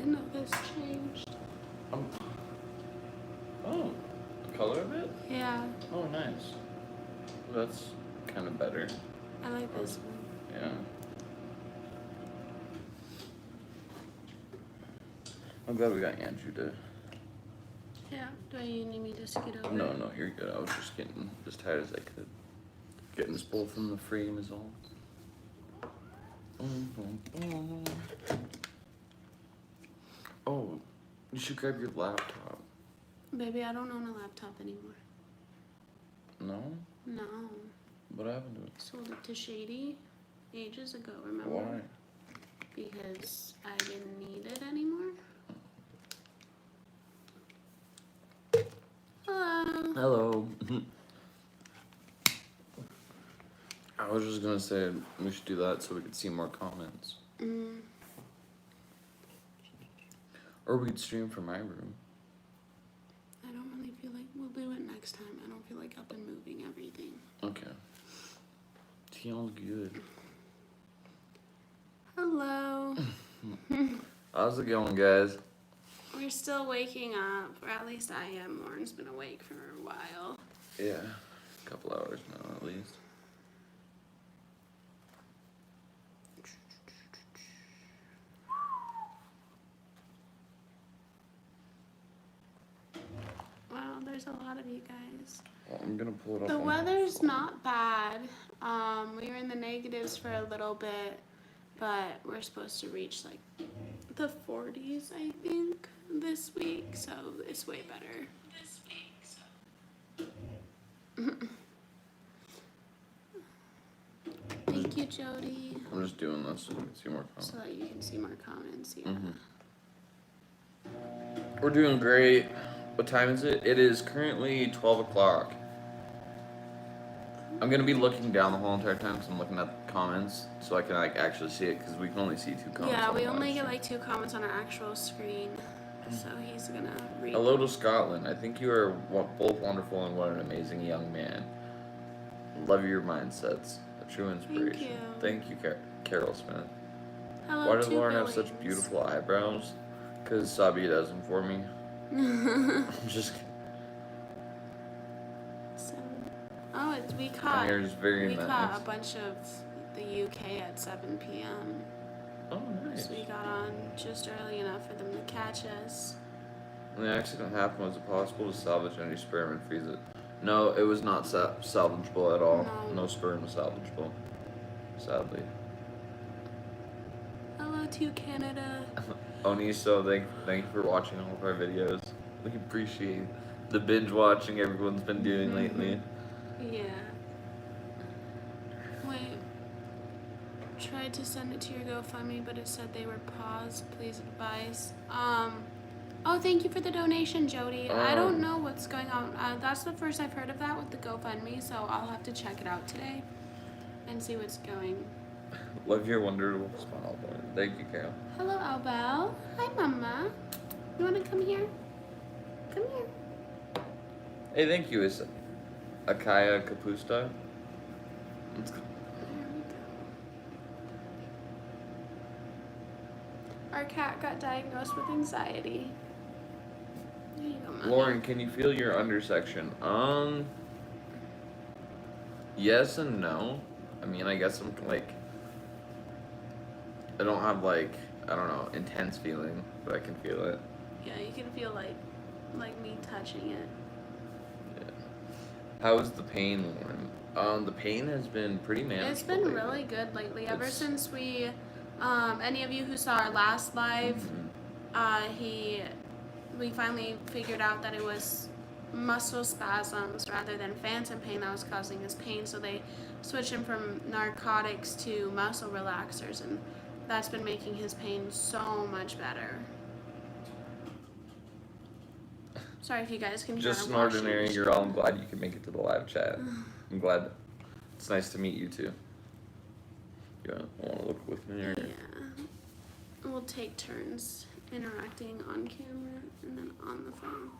didn't know this changed. Oh, the color of it? Yeah. Oh, nice. That's kind of better. I like this one. Yeah. I'm glad we got Andrew to... Yeah. Do you need me to scoot over? No, you're good. I was just getting as tight as I could. Getting this bowl from the frame is all. Oh, you should grab your laptop. Baby, I don't own a laptop anymore. No? No. What happened to it? Sold it to Shady ages ago, remember? Why? Because I didn't need it anymore. Hello. Hello. I was just gonna say we should do that so we could see more comments. Or we could stream from my room. I don't really feel like we'll do it next time. I don't feel like up and moving everything. Okay. Feels good. Hello. How's it going, guys? We're still waking up, or at least I am. Lauren's been awake for a while. Yeah, a couple hours now at least. Wow, there's a lot of you guys. Well, I'm gonna pull it up. The weather's not bad. We were in the negatives for a little bit, but we're supposed to reach like the 40s, I think, this week, so it's way better. Thank you, Jody. I'm just doing this so we can see more comments. So that you can see more comments, yeah. We're doing great. What time is it? It is currently 12 o'clock. I'm gonna be looking down the whole entire time because I'm looking at the comments so I can like actually see it because we can only see 2 comments. Yeah, we only get like 2 comments on our actual screen. So he's gonna read. Hello to Scotland. I think you are both wonderful and what an amazing young man. Love your mindsets. A true inspiration. Thank you, Carol Smith. Hello, why does Lauren have such beautiful eyebrows? Because Sabi does them for me. I'm just kidding. Oh, we caught very caught a bunch of the UK at 7 p.m. Oh, nice. So we got on just early enough for them to catch us. When the accident happened, was it possible to salvage any sperm and freeze it? No, it was not salvageable at all. No sperm was salvageable, sadly. Hello to Canada. Oniso, thank you for watching all of our videos. We appreciate the binge watching everyone's been doing lately. Yeah. Wait. Tried to send it to your GoFundMe, but it said they were paused. Please advise. Oh, thank you for the donation, Jody. I don't know what's going on. That's the first I've heard of that with the GoFundMe, so I'll have to check it out today and see what's going. Love your wonderful smile, boy. Thank you, Carol. Hello, Albel. Hi, Mama. You want to come here? Come here. Hey, thank you, Issa. Akaya Kapusta. Let's go. There we go. Our cat got diagnosed with anxiety. There you go, Mama. Lauren, can you feel your undersection? Yes and no. I mean, I guess I'm like, I don't have like, I don't know, intense feeling, but I can feel it. Yeah, you can feel like me touching it. Yeah. How is the pain, Lauren? The pain has been pretty manageable. It's been really good lately. Ever since we, any of you who saw our last live, we finally figured out that it was muscle spasms rather than phantom pain that was causing his pain. So they switched him from narcotics to muscle relaxers, and that's been making his pain so much better. Sorry if you guys can hear. Just an ordinary girl. I'm glad you can make it to the live chat. I'm glad. It's nice to meet you too. You want to look with me? Or? Yeah. We'll take turns interacting on camera and then on the phone.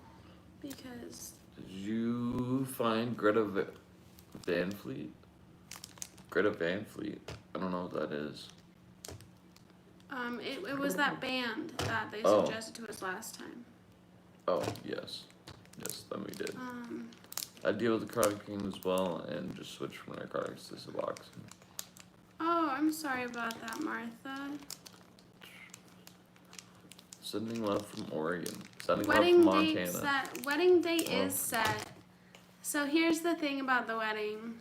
Because... Did you find Greta Van Fleet? Greta Van Fleet. I don't know what that is. It was that band that they suggested to us last time. Oh, yes. Yes, then we did. I deal with the chronic pain as well, and just switch from narcotics to Suboxone. Oh, I'm sorry about that, Martha. Sending love from Oregon. Sending love from Montana. Wedding date is set. So here's the thing about the wedding.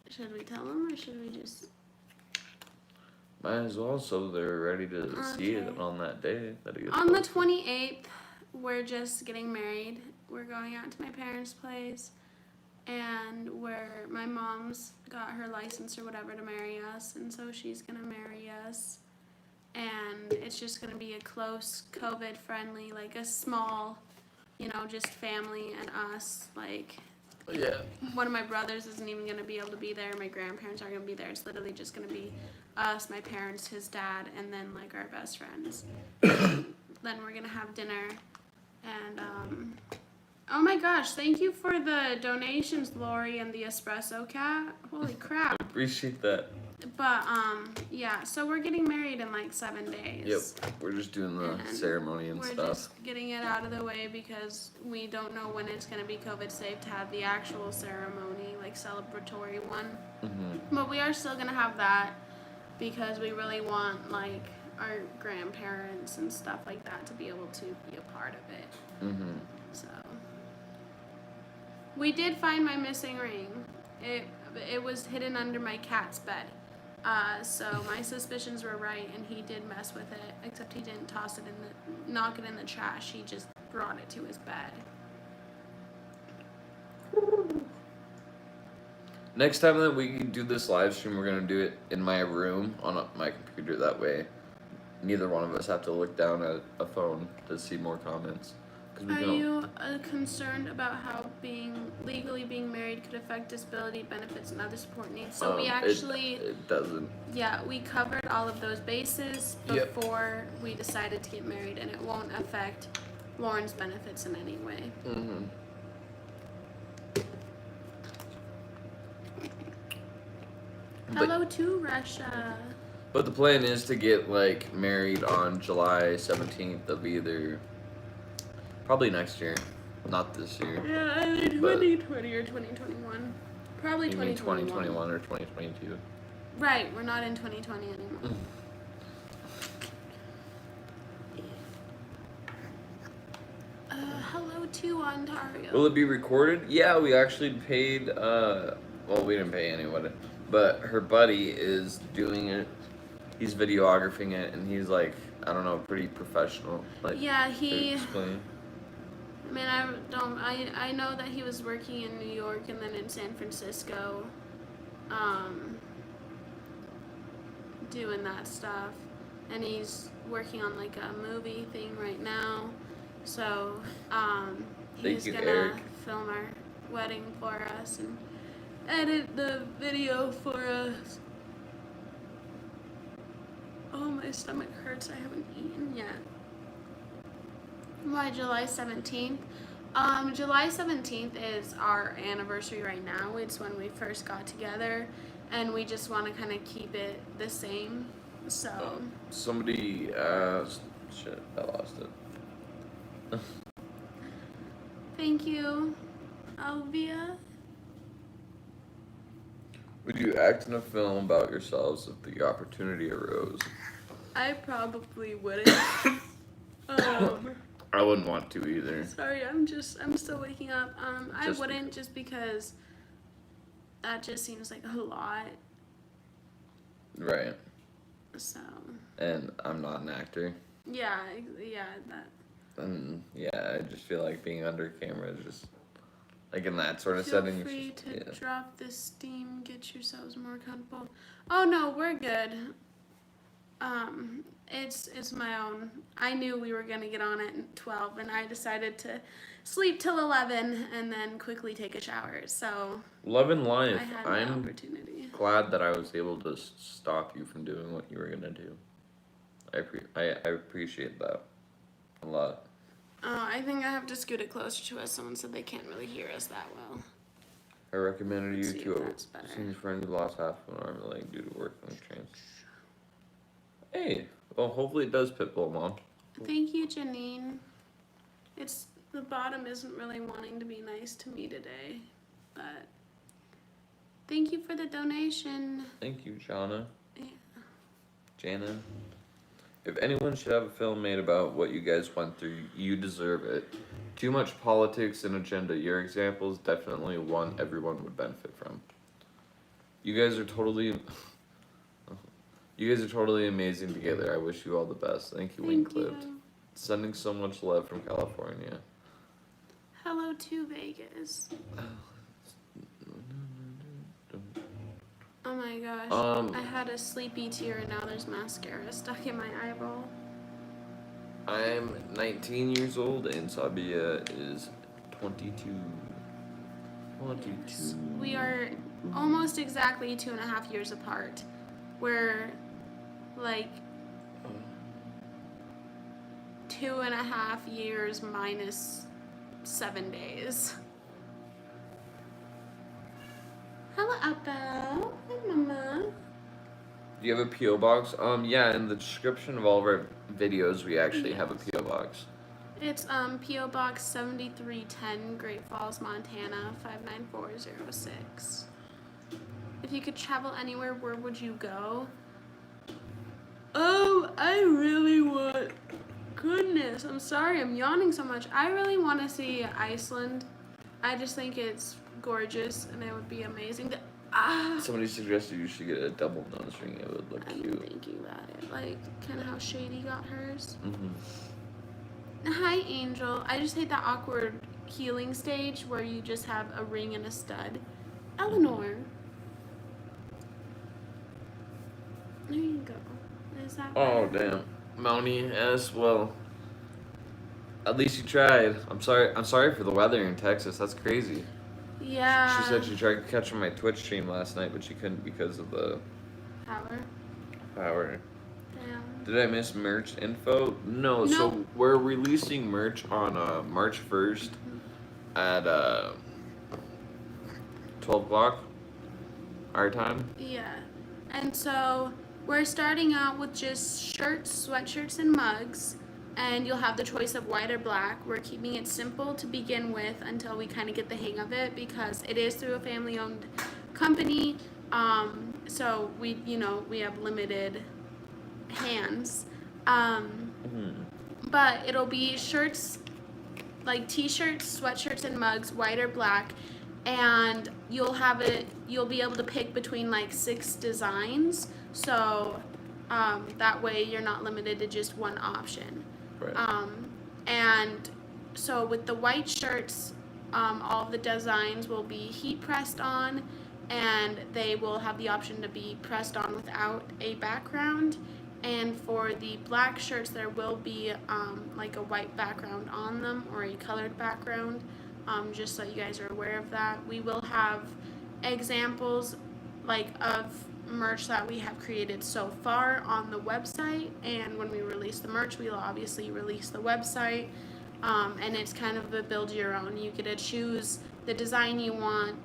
Should we tell them or should we just... Might as well, so they're ready to see it on that day. On the 28th, we're just getting married. We're going out to my parents' place, and where my mom's got her license or whatever to marry us, and so she's gonna marry us. And it's just gonna be a close, COVID-friendly, like a small, just family and us, like... Yeah. One of my brothers isn't even going to be able to be there. My grandparents aren't going to be there. It's literally just going to be us, my parents, his dad, and then, like, our best friends. Then we're going to have dinner. And, oh my gosh, thank you for the donations, Lori, and the espresso cat. Holy crap. I appreciate that. But, yeah, so we're getting married in, like, 7 days. Yep, we're just doing the ceremony and stuff. We're just getting it out of the way because we don't know when it's going to be COVID safe to have the actual ceremony, like, celebratory one. Mm-hmm. But we are still going to have that because we really want, like, our grandparents and stuff like that to be able to be a part of it. Mm-hmm. So, we did find my missing ring. It was hidden under my cat's bed. So my suspicions were right, and he did mess with it, except he didn't knock it in the trash. He just brought it to his bed. Next time that we do this live stream, we're going to do it in my room on my computer. That way, neither one of us have to look down at a phone to see more comments. Are you concerned about how legally being married could affect disability benefits and other support needs? So we actually... It doesn't. Yeah, we covered all of those bases before we decided to get married, and it won't affect Lauren's benefits in any way. Mm-hmm. Hello to Russia. But the plan is to get, like, married on July 17th of either... Probably next year, not this year. Yeah, either 2020 or 2021. Probably 2021. You mean 2021 or 2022? Right, we're not in 2020 anymore. Hello to Ontario. Will it be recorded? Yeah, we actually paid, well, we didn't pay anyone, but her buddy is doing it. He's videographing it, and he's, like, I don't know, pretty professional. Like, yeah, he... Explain. I mean, I know that he was working in New York and then in San Francisco, doing that stuff, and he's working on, like, a movie thing right now, so, he's gonna film our wedding for us and edit the video for us. Oh, my stomach hurts, I haven't eaten yet. Why July 17th? July 17th is our anniversary right now. It's when we first got together, and we just want to kind of keep it the same. So. Somebody asked. Shit, I lost it. Thank you, Alvia. Would you act in a film about yourselves if the opportunity arose? I probably wouldn't. I wouldn't want to either. Sorry, I'm still waking up. I wouldn't just because that just seems like a lot. Right. So. And I'm not an actor. Yeah, that. And yeah, I just feel like being under camera is just like in that sort of Feel setting. Free to drop the steam, get yourselves more comfortable. Oh no, we're good. It's my own. I knew we were gonna get on at 12, and I decided to sleep till 11 and then quickly take a shower. So. Love and life. I had an opportunity. Glad that I was able to stop you from doing what you were gonna do. I appreciate that a lot. Oh, I think I have to scoot it closer to us. Someone said they can't really hear us that well. I recommended Let's you see if to that's better. a senior friend who lost half of an arm and leg due to working with trains. Hey, well, hopefully it does, Pitbull Mom. Thank you, Janine. It's the bottom isn't really wanting to be nice to me today, but thank you for the donation. Thank you, Jana. Yeah. Jana. If anyone should have a film made about what you guys went through, you deserve it. Too much politics and agenda. Your example is definitely one everyone would benefit from. You guys are totally amazing together. I wish you all the best. Thank you, Thank Winklipped. you. Sending so much love from California. Hello to Vegas. Oh my gosh. I had a sleepy tear and now there's mascara stuck in my eyeball. I'm 19 years old and Sabia is 22. 22. Yes. We are almost exactly 2.5 years apart. We're like 2.5 years minus 7 days. Hello, Apple. Hi, Mama. Do you have a P.O. box? Yeah, in the description of all of our videos, we actually have a P.O. box. It's P.O. Box 7310, Great Falls, Montana 59406. If you could travel anywhere, where would you go? Oh, I really want... Goodness, I'm sorry, I'm yawning so much. I really want to see Iceland. I just think it's gorgeous and it would be amazing. Somebody suggested you should get a double nose ring. It would look cute. I'm thinking about it. Like, kind of how Shady got hers. Mm-hmm. Hi, Angel. I just hate that awkward healing stage where you just have a ring and a stud. Eleanor. There you go. Is that Oh, better? damn. Mountie S. Well, at least you tried. I'm sorry for the weather in Texas. That's crazy. Yeah. She said she tried catching my Twitch stream last night, but she couldn't because of the power. Damn. Did I miss merch info? No. So we're releasing merch on March 1st at 12 o'clock our time. Yeah. And so we're starting out with just shirts, sweatshirts, and mugs. And you'll have the choice of white or black. We're keeping it simple to begin with until we kind of get the hang of it because it is through a family-owned company. So we have limited hands. But it'll be shirts, like t-shirts, sweatshirts, and mugs, white or black. And you'll be able to pick between like 6 designs. So that way you're not limited to just one option. Right. And so with the white shirts, all of the designs will be heat pressed on, and they will have the option to be pressed on without a background. And for the black shirts, there will be like a white background on them or a colored background, just so you guys are aware of that. We will have examples like of merch that we have created so far on the website, and when we release the merch, we'll obviously release the website, and it's kind of a build your own. You get to choose the design you want,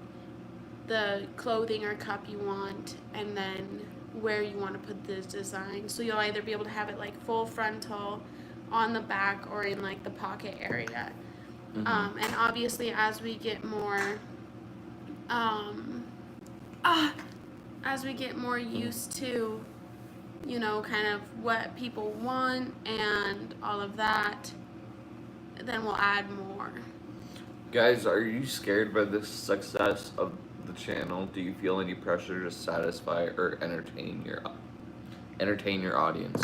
the clothing or cup you want, and then where you want to put the design. So you'll either be able to have it like full frontal on the back or in like the pocket area. And obviously as we get more used to, kind of what people want and all of that, then we'll add more. Guys, are you scared by the success of the channel? Do you feel any pressure to satisfy or entertain your audience?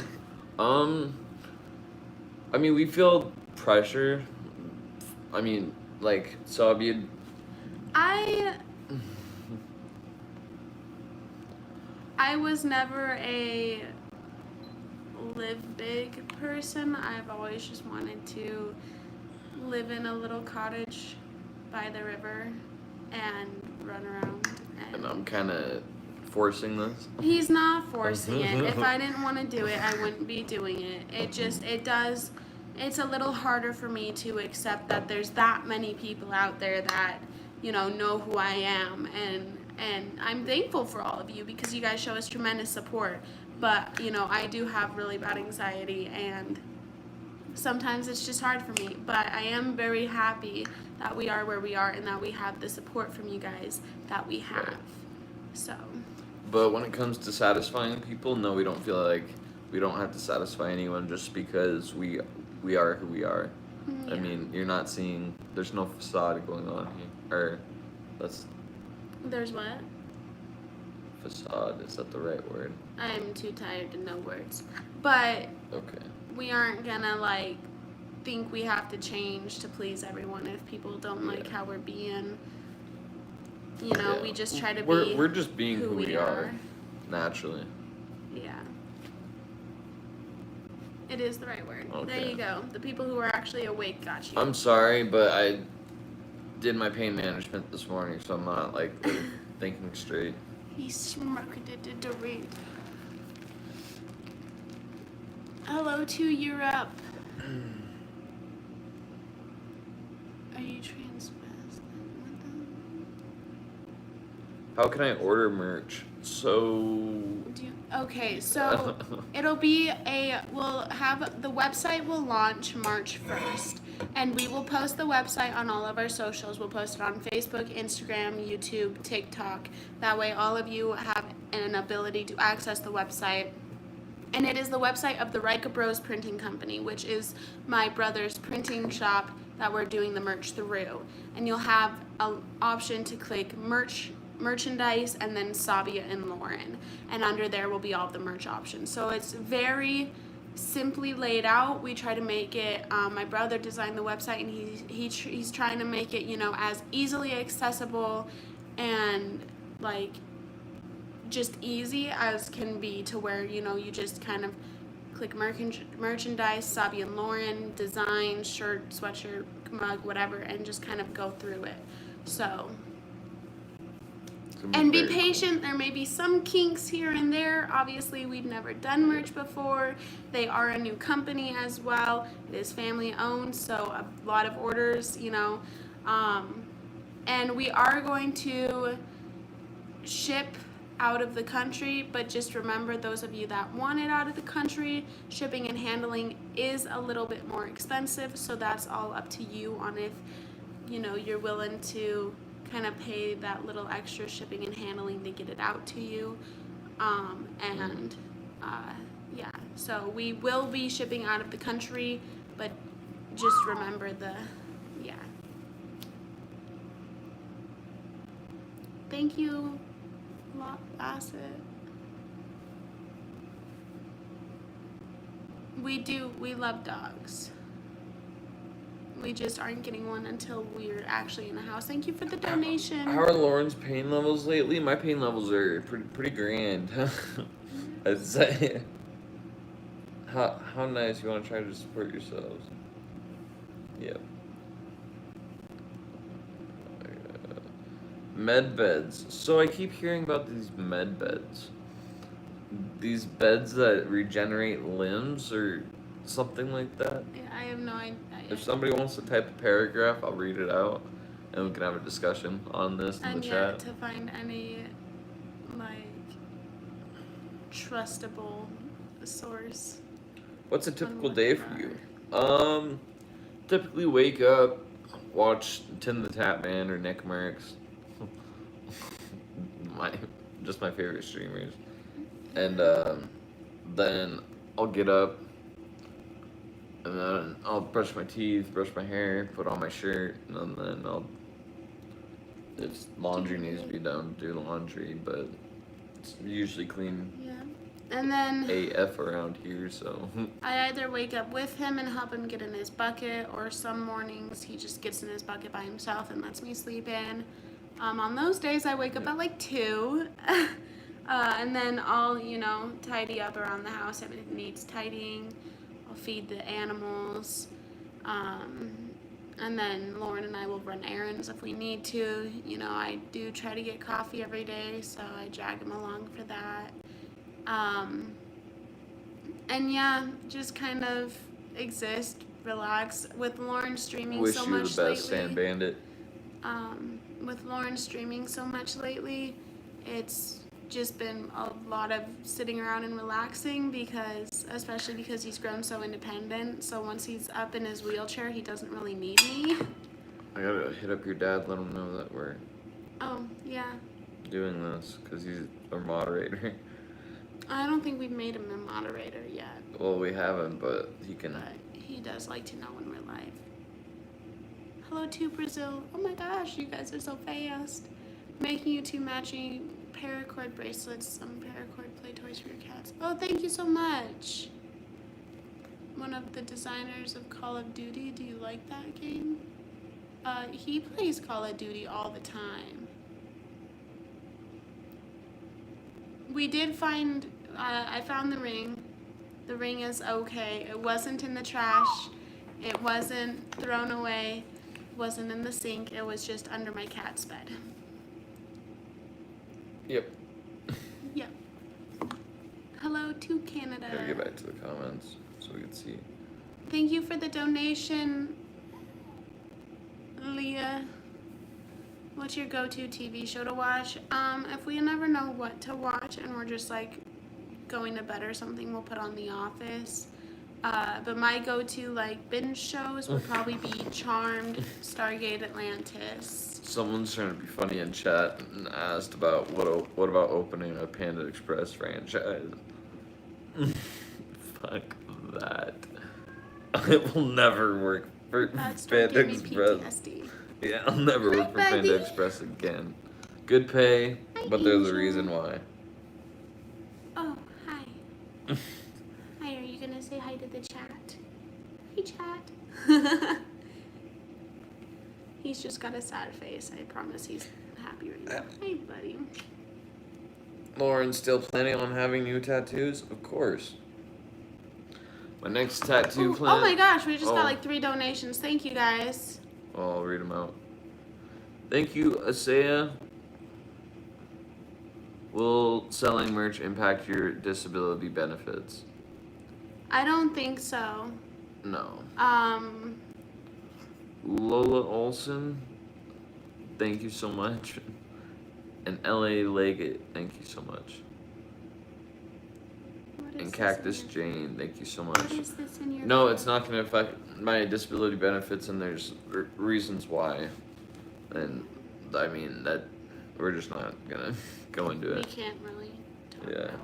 I mean, we feel pressure. I mean, like, so I was never a live big person. I've always just wanted to live in a little cottage by the river and run around. And I'm kind of forcing this. He's not forcing it. If I didn't want to do it, I wouldn't be doing it. It's a little harder for me to accept that there's that many people out there that know who I am, and I'm thankful for all of you because you guys show us tremendous support. But I do have really bad anxiety, and sometimes it's just hard for me. But I am very happy that we are where we are and that we have the support from you guys that we have. Right. So. But when it comes to satisfying people, no, we don't feel like we don't have to satisfy anyone just because we are who we are. Yeah. I mean, you're not seeing. There's no facade going on here, or that's. There's what? Facade, is that the right word? I'm too tired to know words. But Okay. we aren't gonna think we have to change to please everyone if people don't like how we're being. We just try to be. We're just being who we are, naturally. Yeah. It is the right word. Okay. There you go. The people who are actually awake got you. I'm sorry, but I did my pain management this morning, so I'm not thinking straight. He smirked it to read. Hello to Europe. Are you How can I order merch? Okay, so it'll be the website will launch March 1st, and we will post the website on all of our socials. We'll post it on Facebook, Instagram, YouTube, TikTok. That way all of you have an ability to access the website. And it is the website of the Arose Printing Company, which is my brother's printing shop that we're doing the merch through. And you'll have an option to click merchandise and then Sabia and Lauren, and under there will be all the merch options. So it's very simply laid out. We try to make it, my brother designed the website, and he's trying to make it as easily accessible and just easy as can be, to where you just kind of click merchandise, Sabia and Lauren, design, shirt, sweatshirt, mug, whatever, and just kind of go through it. So and be patient. There may be some kinks here and there. Obviously, we've never done merch before. They are a new company as well. It is family owned, so a lot of orders, and we are going to ship out of the country, but just remember, those of you that want it out of the country, shipping and handling is a little bit more expensive, so that's all up to you on if you're willing to kind of pay that little extra shipping and handling to get it out to you. Yeah, so we will be shipping out of the country, but just remember thank you, Bassett. We love dogs. We just aren't getting one until we're actually in the house. Thank you for the donation. How are Lauren's pain levels lately? My pain levels are pretty grand. I'd say. How nice. You want to try to support yourselves? Yep. Med beds. So I keep hearing about these med beds. These beds that regenerate limbs or something like that. I have no idea. If somebody wants to type a paragraph, I'll read it out, and we can have a discussion on this in the chat. To find any trustable source. What's a typical day for you? Typically wake up, watch Tim the Tap Man or Nick Merckx. My favorite streamers. And then I'll get up, and then I'll brush my teeth, brush my hair, put on my shirt, and then if laundry needs to be done, do laundry, but it's usually clean. Yeah. And then AF around here, so. I either wake up with him and help him get in his bucket, or some mornings he just gets in his bucket by himself and lets me sleep in. On those days I wake up at 2. And then I'll, tidy up around the house. Everything needs tidying. I'll feed the animals. And then Lauren and I will run errands if we need to. I do try to get coffee every day, so I drag him along for that. And yeah, just kind of exist, relax. With Lauren streaming Wish so you were much the best lately. sand bandit. with Lauren streaming so much lately, it's just been a lot of sitting around and relaxing especially because he's grown so independent. So once he's up in his wheelchair, he doesn't really need me. I gotta hit up your dad, let him know that we're Yeah. doing this, because he's our moderator. I don't think we've made him a moderator yet. Well, we haven't, but he can. But he does like to know when we're live. Hello to Brazil. Oh my gosh, you guys are so fast. Making you 2 matching paracord bracelets, some paracord play toys for your cats. Oh, thank you so much. One of the designers of Call of Duty. Do you like that game? He plays Call of Duty all the time. We did find, I found the ring. The ring is okay. It wasn't in the trash. It wasn't thrown away. It wasn't in the sink. It was just under my cat's bed. Yep. Yep. Hello to Canada. Gotta get back to the comments so we can see. Thank you for the donation, Leah. What's your go-to TV show to watch? If we never know what to watch and we're just like going to bed or something, we'll put on The Office. But my go-to like binge shows would probably be Charmed, Stargate Atlantis. Someone's trying to be funny in chat and asked about what about opening a Panda Express franchise. Fuck that. It will never work for Panda Express. PTSD. Yeah, I'll never work for Panda Express again. Good pay, but there's a reason why. Oh, hi. Hi, are you gonna say hi to the chat? Hey, chat. He's just got a sad face. I promise he's happy right now. Hey, buddy. Lauren still planning on having new tattoos? Of course. My next tattoo plan. Oh my gosh, we just got like 3 donations. Thank you guys. Oh, I'll read them out. Thank you, Asaya. Will selling merch impact your disability benefits? I don't think so. No. Lola Olson, thank you so much. And LA Leggett, thank you so much. And Cactus Jane, thank you so much. What is this in your No, it's not going to affect my disability benefits, and there's reasons why. And I mean, that we're just not going to go into it. We can't really talk about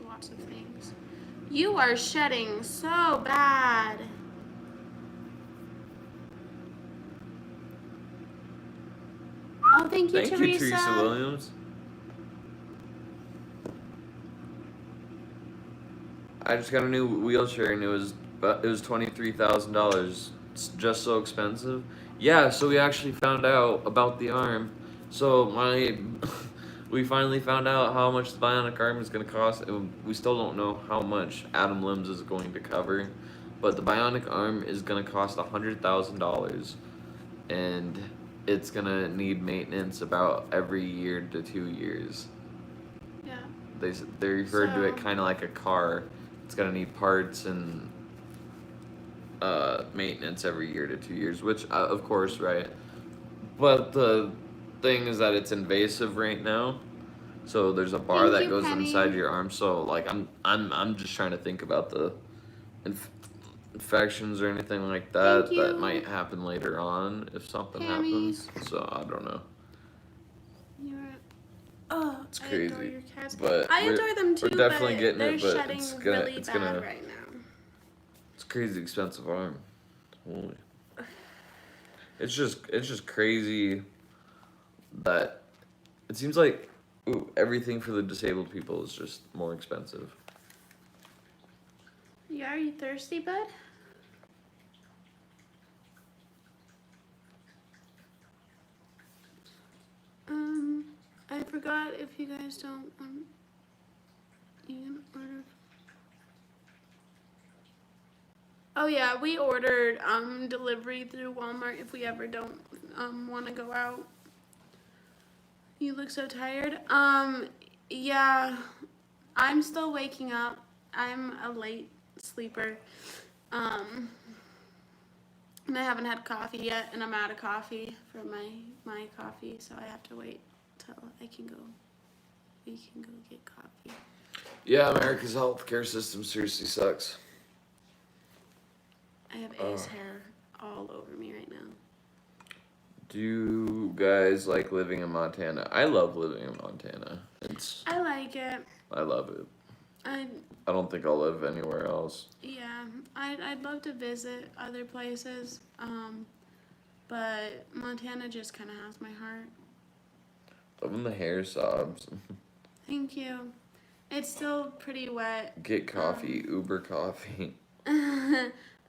lots of things. You are shedding so bad. Oh, thank you, Teresa. Thank you, Teresa Williams. I just got a new wheelchair and it was $23,000. It's just so expensive. Yeah, so we actually found out about the arm. So we finally found out how much the bionic arm is going to cost. We still don't know how much Adam Limbs is going to cover, but the bionic arm is going to cost $100,000, and it's going to need maintenance about every year to 2 years. Yeah. They referred to it kind of like a car. It's going to need parts and maintenance every year to 2 years, which of course, right? But the thing is that it's invasive right now. So there's a bar that goes inside your arm. So like I'm just trying to think about the infections or anything like that that might happen later on if something happens. So I don't know. It's crazy. I adore your cats. But I adore them too. We're definitely but getting they're it, but shedding it's really bad gonna right now. It's crazy expensive arm. Holy. It's just crazy that it seems like everything for the disabled people is just more expensive. Yeah, are you thirsty, bud? I forgot if you guys don't you can order. Oh yeah, we ordered delivery through Walmart if we ever don't want to go out. You look so tired. Yeah, I'm still waking up. I'm a late sleeper. And I haven't had coffee yet, and I'm out of coffee for my my coffee, so I have to wait till we can go get coffee. Yeah, America's healthcare system seriously sucks. I have Ace hair all over me right now. Do you guys like living in Montana? I love living in Montana. I like it. I love it. I don't think I'll live anywhere else. Yeah, I'd love to visit other places, but Montana just kind of has my heart. Loving the hair sobs. Thank you. It's still pretty wet. Get coffee, Uber coffee.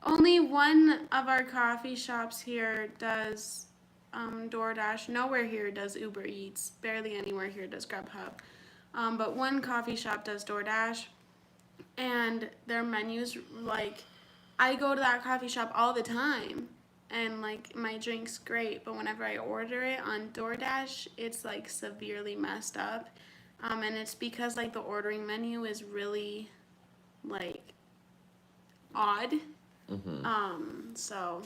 Only one of our coffee shops here does DoorDash. Nowhere here does Uber Eats. Barely anywhere here does Grubhub. But one coffee shop does DoorDash. And their menus, like, I go to that coffee shop all the time. And, like, my drink's great. But whenever I order it on DoorDash, it's, like, severely messed up. And it's because, like, the ordering menu is really, like, odd. So...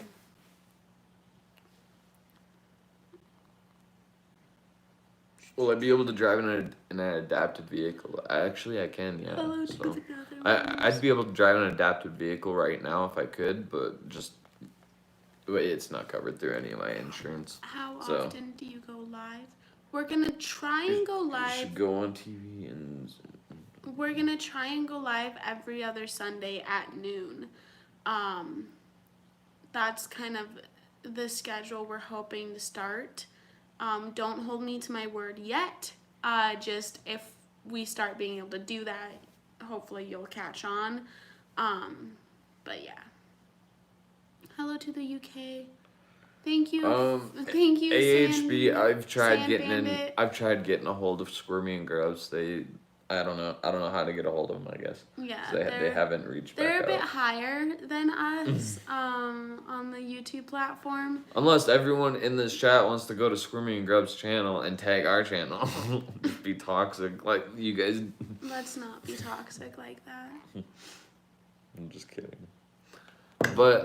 Will I be able to drive in an adapted vehicle? Actually, I can, yeah. Hello, So I'd be able to drive an adapted vehicle right now if I could, but just it's not covered through any of my insurance. How often do you go live? We're gonna try and go You live. should go on TV and. We're gonna try and go live every other Sunday at noon. That's kind of the schedule we're hoping to start. Don't hold me to my word yet. Just if we start being able to do that, hopefully you'll catch on. But yeah. Hello to the UK. Thank you. Thank you. AHB. I've tried Sand getting Bandit. I've tried getting a hold of Squirmy and Gross. I don't know how to get a hold of them. I guess. Yeah. They haven't reached back They're a bit out. higher than us on the YouTube platform. Unless everyone in this chat wants to go to Squirmy and Grub's channel and tag our channel. Just be toxic like you guys. Let's not be toxic like that. I'm just kidding. But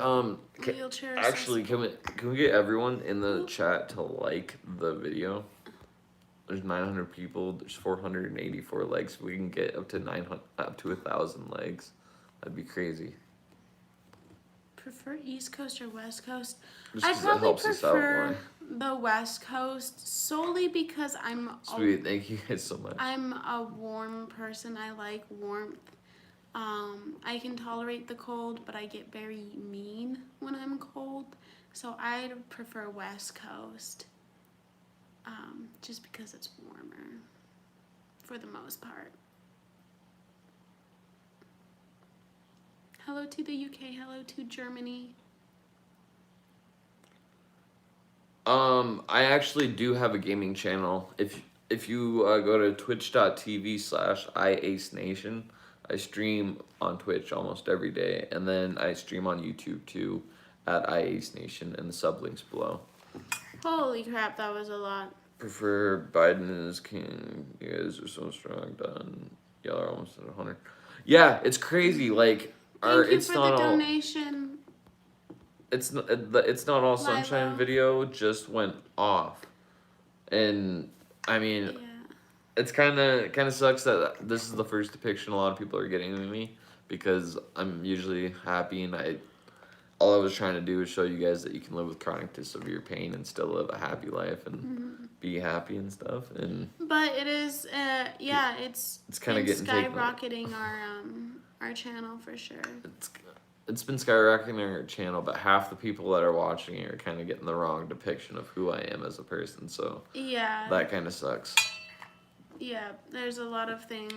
Wheelchair actually, can we get everyone in the chat to like the video? There's 900 people. There's 484 likes. We can get up to 1,000 likes. That'd be crazy. Prefer East Coast or West Coast? Just I 'cause it probably helps us out prefer more. the West Coast solely because Sweet, thank you guys so much. I'm a warm person. I like warmth. I can tolerate the cold, but I get very mean when I'm cold. So I'd prefer West Coast. Just because it's warmer for the most part. Hello to the UK, hello to Germany. I actually do have a gaming channel. If you go to twitch.tv/IAceNation, I stream on Twitch almost every day, and then I stream on YouTube too at IAceNation, and the sublinks below. Holy crap, that was a lot. Prefer Biden as king. You guys are so strong. Done. Y'all are almost at 100. Yeah, it's crazy. Like, Thank you it's for not the all. donation. It's not all sunshine. Lilo. Video just went off, and I mean, Yeah. it's kind of sucks that this is the first depiction a lot of people are getting of me, because I'm usually happy, and all I was trying to do is show you guys that you can live with chronic to severe pain and still live a happy life and be happy and stuff. And But it is, it's kind of getting taken away. skyrocketing our channel for sure. It's been skyrocketing our channel, but half the people that are watching it are kind of getting the wrong depiction of who I am as a person. So Yeah. that kind of sucks. Yeah, there's a lot of things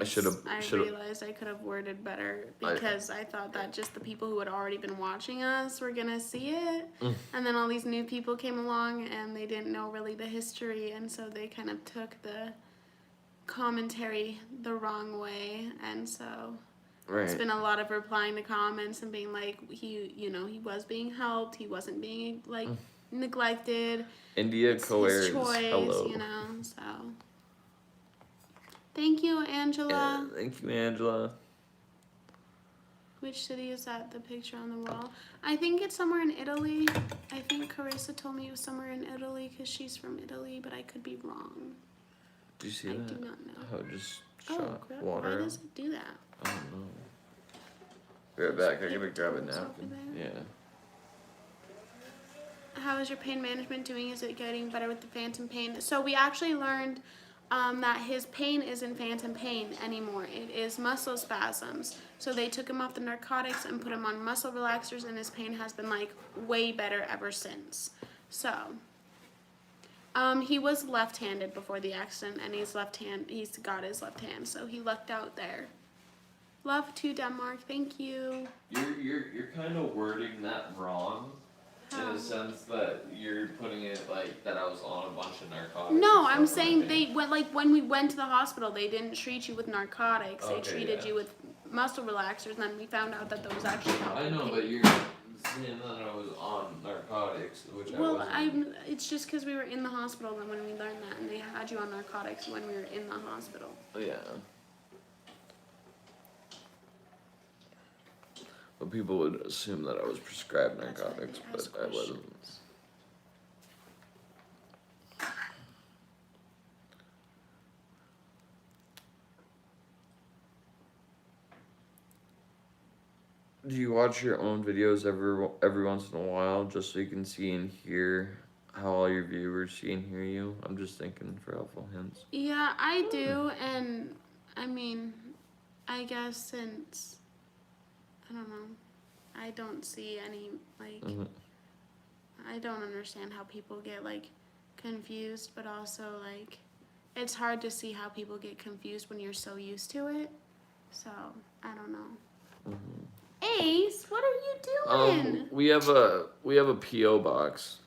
I realized I could have worded better because I thought that just the people who had already been watching us were gonna see it, and then all these new people came along and they didn't know really the history, and so they kind of took the commentary the wrong way, and so it's been a lot of replying to comments and being like, he was being helped, he wasn't being like neglected. India Coares, his choice, hello. So. Thank you, Angela. Yeah, thank you, Angela. Which city is that? The picture on the wall. I think it's somewhere in Italy. I think Carissa told me it was somewhere in Italy because she's from Italy, but I could be wrong. Do you see I that? do not know. Oh, it just Oh, shot crap. water. Why does it do that? I don't know. Be right back. I gotta grab a napkin. Yeah. How is your pain management doing? Is it getting better with the phantom pain? So we actually learned that his pain isn't phantom pain anymore. It is muscle spasms. So they took him off the narcotics and put him on muscle relaxers, and his pain has been like way better ever since. So he was left-handed before the accident, and he's got his left hand, so he lucked out there. Love to Denmark, thank you. You're kind of wording that wrong. In How? a sense that you're putting it like that I was on a bunch of narcotics. No, I'm saying they went like when we went to the hospital, they didn't treat you with narcotics. They Okay, treated yeah. you with muscle relaxers, and then we found out that those actually helped. I know, with but pain. you're saying that I was on narcotics, which I Well, wasn't. it's just because we were in the hospital then when we learned that, and they had you on narcotics when we were in the hospital. Yeah. But people would assume that I was prescribed That's why they narcotics, ask but I wasn't. questions. Do you watch your own videos every once in a while just so you can see and hear how all your viewers see and hear you? I'm just thinking for helpful hints. Yeah, I do, and I mean, I guess since I don't know, I don't see any like. Mhm. I don't understand how people get like confused, but also like it's hard to see how people get confused when you're so used to it. So I don't know. Ace, what are you doing? We have a PO box.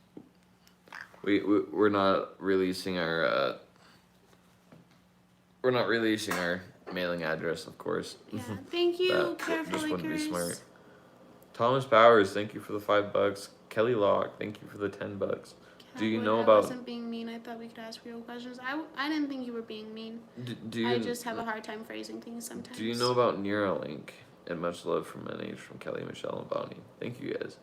We're not releasing our mailing address, of course. Yeah, thank you. That Careful, just wouldn't be Icarus. smart. Thomas Powers, thank you for the $5. Kelly Locke, thank you for the $10. Do you know I about? wasn't being mean. I thought we could ask real questions. I didn't think you were being mean. Do you? I just have a hard time phrasing things sometimes. Do you know about Neuralink? And much love from NH from Kelly, Michelle, and Bonnie. Thank you guys.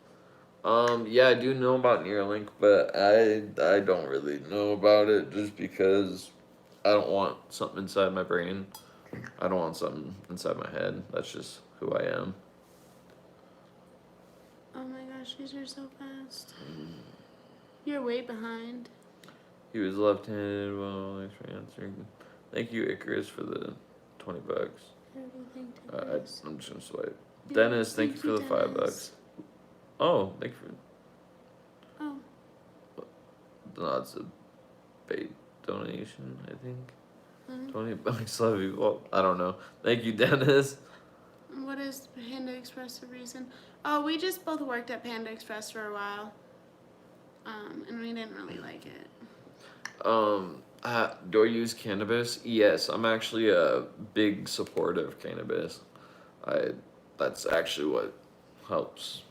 Yeah, I do know about Neuralink, but I don't really know about it just because I don't want something inside my brain. I don't want something inside my head. That's just who I am. Oh my gosh, these are so fast. You're way behind. He was left-handed. Well, thanks for answering. Thank you, Icarus, for the $20. I'm just gonna swipe. Yeah, Dennis, thank you for the Dennis. $5. Oh, thank you for. Oh, No, it's a bait donation, I think. mhm. $20. Love you. Well, I don't know. Thank you, Dennis. What is Panda Express the reason? Oh, we just both worked at Panda Express for a while. And we didn't really like it. Do I use cannabis? Yes, I'm actually a big supporter of cannabis. That's actually what helps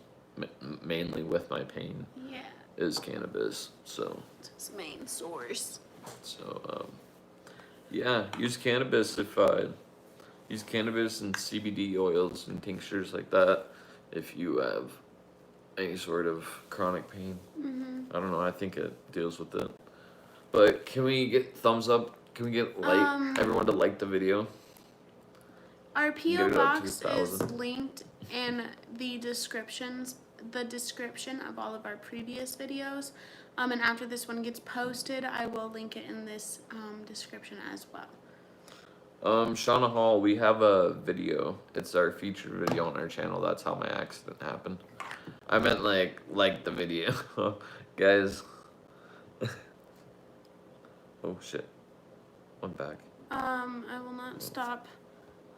mainly with my pain Yeah, is cannabis. So, it's his main source. yeah, use cannabis use cannabis and CBD oils and tinctures like that if you have any sort of chronic pain. I don't know. I think it deals with it. But can we get thumbs up? Can we get everyone to like the video? Our Get PO it up to box is 1,000. linked in the description of all of our previous videos. And after this one gets posted, I will link it in this description as well. Shauna Hall, we have a video. It's our featured video on our channel. That's how my accident happened. I meant like the video, guys. Oh shit, I'm back. I will not stop.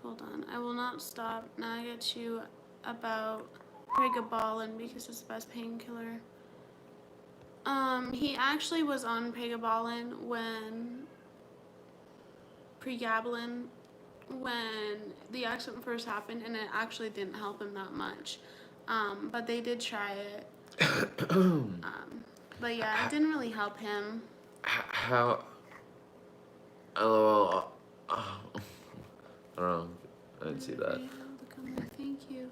Hold on. I will not stop. Now I get you about pregabalin because it's the best painkiller. He actually was on pregabalin pregabalin when the accident first happened, and it actually didn't help him that much. But they did try it. But yeah, it didn't really help him. How? LOL. I don't know. I didn't see that. Thank you.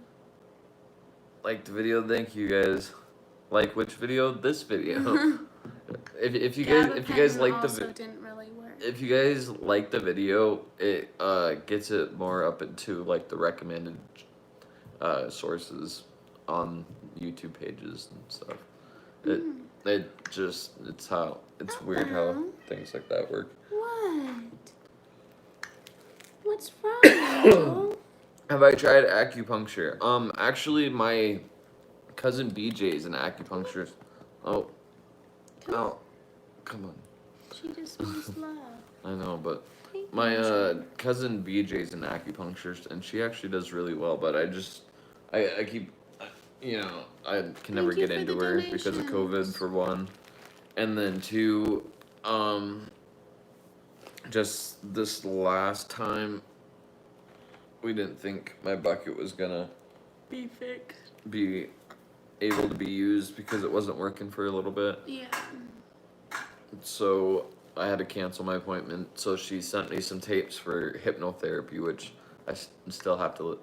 like the video. Thank you guys. Like which video? This video. if you guys like the also didn't really work. if you guys like the video, it gets it more up into like the recommended sources on YouTube pages and stuff. It's weird how things like that work. What? What's wrong? Have I tried acupuncture? Actually, my cousin BJ is an acupuncturist. Oh, come on. She just wants love. I know, but my cousin BJ is an acupuncturist, and she actually does really well. But I keep, I can never get into her because of COVID for one, and then two, just this last time, we didn't think my bucket was gonna Be fixed. be able to be used because it wasn't working for a little bit. Yeah. So I had to cancel my appointment. So she sent me some tapes for hypnotherapy, which I still have to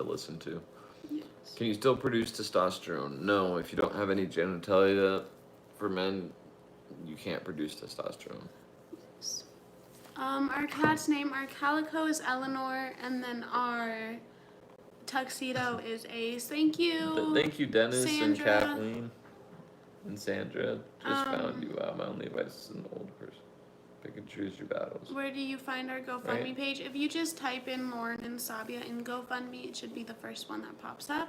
listen to. Yes. Can you still produce testosterone? No, if you don't have any genitalia for men, you can't produce testosterone. Our cat's name, our calico is Eleanor, and then our tuxedo is Ace. Thank you. Thank you, Dennis Sandra. and Kathleen and Sandra. Just found you out. My only advice is an old person. Pick and choose your battles. Where do you find our GoFundMe Right. page? If you just type in Lauren and Sabia in GoFundMe, it should be the first one that pops up.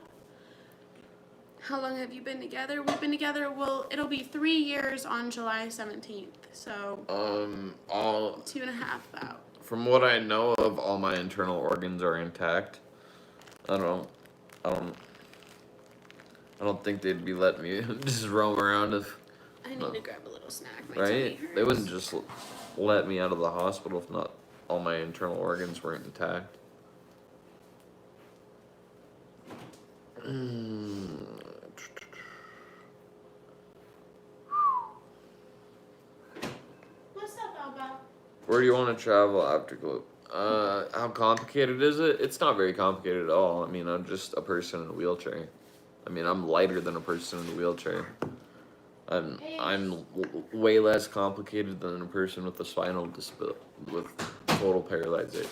How long have you been together? We've been together, it'll be 3 years on July 17th. So, 2.5 out. From what I know of, all my internal organs are intact. I don't think they'd be letting me just roam around if. I need to grab a little snack. My Right? tummy hurts. They wouldn't just let me out of the hospital if not all my internal organs weren't intact. What's up, Alba? Where do you want to travel after Globe? How complicated is it? It's not very complicated at all. I mean, I'm just a person in a wheelchair. I mean, I'm lighter than a person in a wheelchair. I'm way less complicated than a person with a spinal disability, with total paralyzation.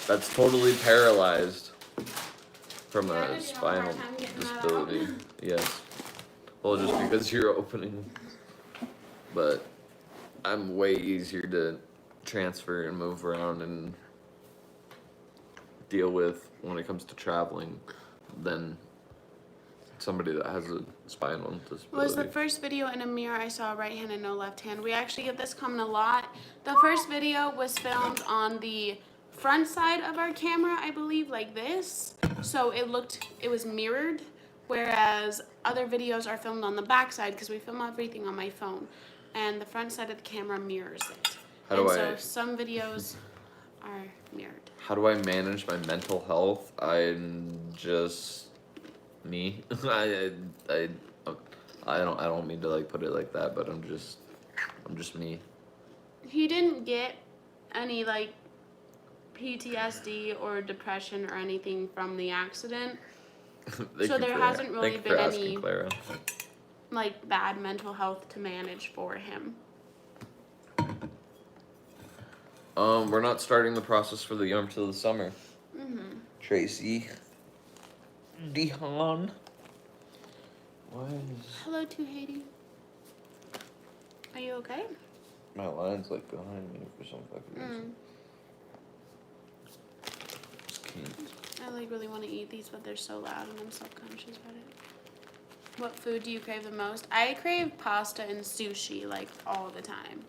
That's totally paralyzed from a spinal disability. Yes. Well, just because you're opening. But I'm way easier to transfer and move around and deal with when it comes to traveling than somebody that has a spinal disability. Was the first video in a mirror I saw right hand and no left hand. We actually get this comment a lot. The first video was filmed on the front side of our camera, I believe, like this. So it was mirrored, whereas other videos are filmed on the back side because we film everything on my phone. And the front side of the camera mirrors it. So some videos are mirrored. How do I manage my mental health? I'm just me. I don't mean to like put it like that, but I'm just me. He didn't get any like PTSD or depression or anything from the accident. So there hasn't really been any like bad mental health to manage for him. We're not starting the process for the Yarn till the summer. Tracy. Dihan. Hello to Haiti. Are you okay? My line's like behind me for some fucking reason. Just can't. I like really want to eat these, but they're so loud and I'm self-conscious about it. What food do you crave the most? I crave pasta and sushi like all the time.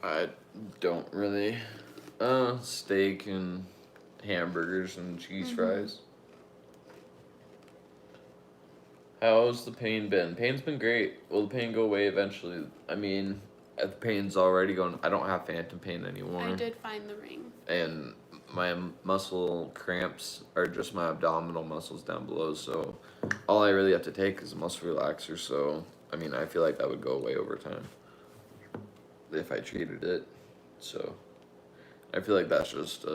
I don't really. Steak and hamburgers and cheese fries. How's the pain been? Pain's been great. Will the pain go away eventually? I mean, the pain's already gone. I don't have phantom pain anymore. I did find the ring. And my muscle cramps are just my abdominal muscles down below. So all I really have to take is a muscle relaxer. So, I mean, I feel like that would go away over time if I treated it. So I feel like that's just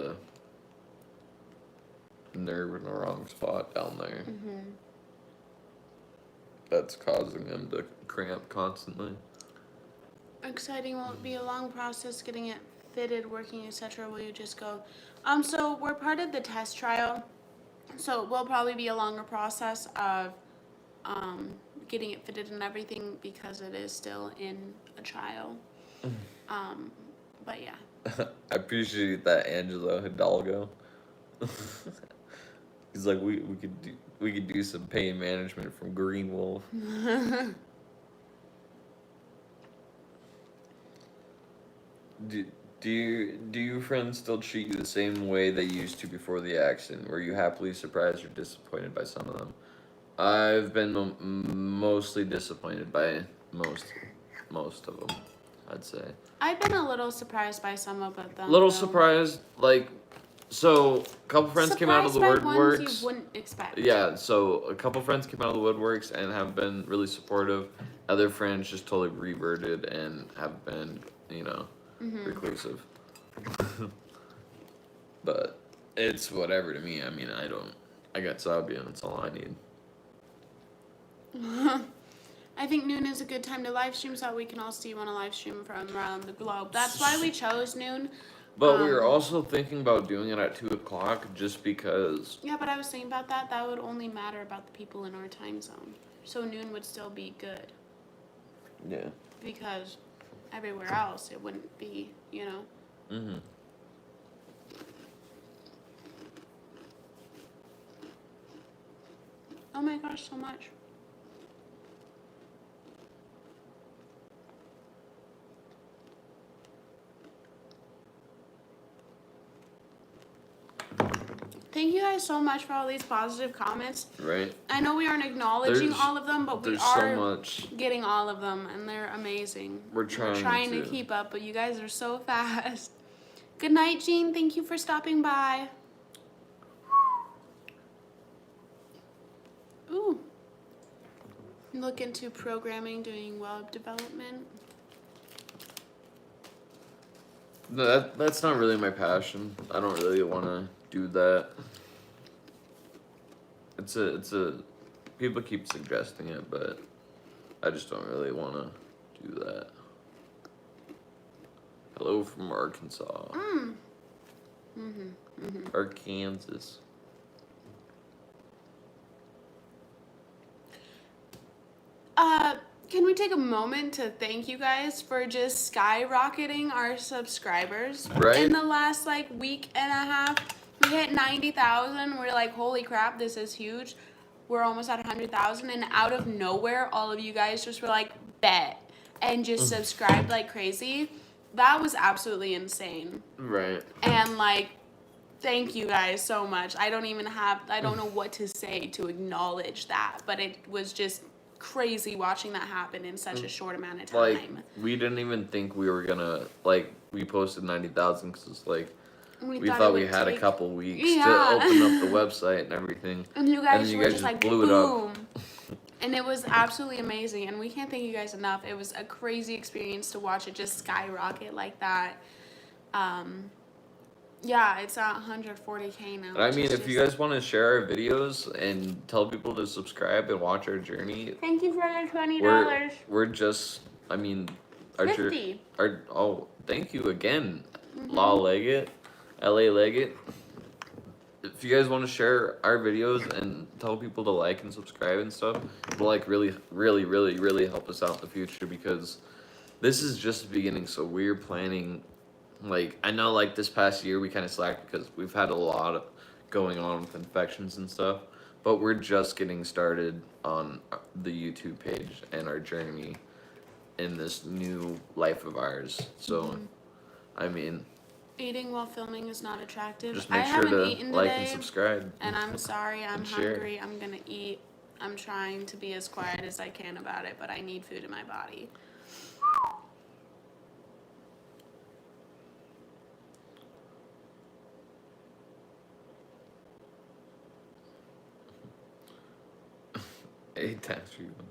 nerve in the wrong spot down there. Mm-hmm. That's causing him to cramp constantly. Exciting. Will it be a long process getting it fitted, working, etc.? Will you just go? So we're part of the test trial, so it will probably be a longer process of getting it fitted and everything because it is still in a trial. But yeah. I appreciate that, Angelo Hidalgo. He's like, we could do some pain management from Green Wolf. Do your friends still treat you the same way they used to before the accident? Were you happily surprised or disappointed by some of them? I've been mostly disappointed by most of them, I'd say. I've been a little surprised by some of them. Little surprised, like, so a couple friends came out of the Surprised by ones woodworks. you wouldn't expect. Yeah, so a couple friends came out of the woodworks and have been really supportive. Other friends just totally reverted and have been, reclusive. But it's whatever to me. I mean, I got Sabia, that's all I need. I think noon is a good time to live stream so that we can all see you on a live stream from around the globe. That's why we chose noon. But we were also thinking about doing it at 2 o'clock just because. Yeah, but I was thinking about that. That would only matter about the people in our time zone. So noon would still be good. Yeah. Because everywhere else it wouldn't be, Mm-hmm. Oh my gosh, so much. Thank you guys so much for all these positive comments. Right. I know we aren't acknowledging all of them, but we are so much. Getting all of them, and they're amazing. We're trying to keep up, but you guys are so fast. Good night, Jean. Thank you for stopping by. Ooh. Look into programming, doing web development. No, that's not really my passion. I don't really want to do that. It's a people keep suggesting it, but I just don't really want to do that. Hello from Arkansas. Arkansas. Can we take a moment to thank you guys for just skyrocketing our subscribers? Right. In the last week and a half, we hit 90,000. We're like, holy crap, this is huge. We're almost at 100,000, and out of nowhere, all of you guys just were like, bet, and just subscribed like crazy. That was absolutely insane. Right. And thank you guys so much. I don't know what to say to acknowledge that, but it was just crazy watching that happen in such a short amount of time. We didn't even think we were gonna, we posted 90,000 because we thought we had a couple weeks to open up the website and everything. And you guys were just blew it up. And it was absolutely amazing, and we can't thank you guys enough. It was a crazy experience to watch it just skyrocket like that. Yeah, it's at 140K now. I mean, if you guys want to share our videos and tell people to subscribe and watch our journey, thank you for the $20. We're just, our 50. Thank you again, LA Leggett. If you guys want to share our videos and tell people to like and subscribe and stuff, it will really, really, really, really help us out in the future, because this is just the beginning. So we're planning. I know this past year we kind of slacked because we've had a lot going on with infections and stuff, but we're just getting started on the YouTube page and our journey in this new life of ours. So, I mean, eating while filming is not attractive. Just make I sure haven't to eaten like today, and subscribe. and I'm sorry, I'm share. hungry. I'm gonna eat. I'm trying to be as quiet as I can about it, but I need food in my body. Hey, tax refunds.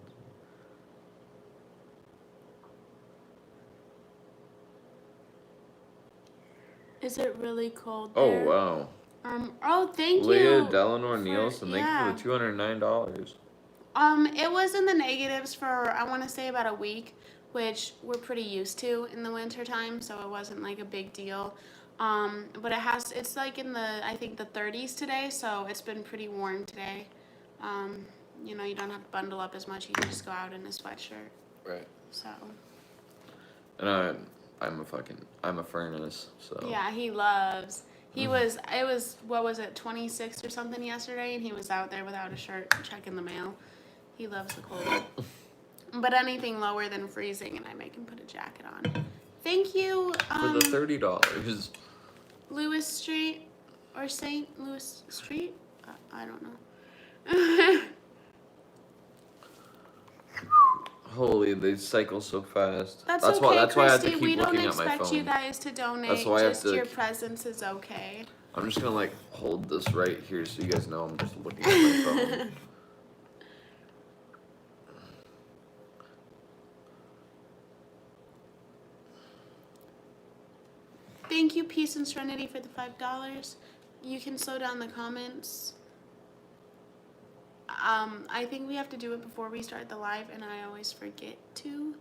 Is it really cold Oh, there? wow. Thank Leah you. Delanor Nielsen, thank Yeah. you for the $209. It was in the negatives for, I want to say, about a week, which we're pretty used to in the winter time, so it wasn't like a big deal. But it's like in I think the 30s today, so it's been pretty warm today. You know, you don't have to bundle up as much, you can just go out in a sweatshirt. Right. So. And I'm a furnace, so. Yeah, he loves. It was, what was it, 26 or something yesterday, and he was out there without a shirt checking the mail. He loves the cold. But anything lower than freezing, and I make him put a jacket on. Thank you. For the $30. Lewis Street or St. Louis Street? I don't know. Holy, they cycle so fast. That's okay, That's why I have to Christy. keep We don't looking at my expect phone. you guys to donate. That's why I have Just to- your presence is okay. I'm just gonna like hold this right here so you guys know I'm just looking at my phone. Thank you, Peace and Serenity, for the $5. You can slow down the comments. I think we have to do it before we start the live, and I always forget to.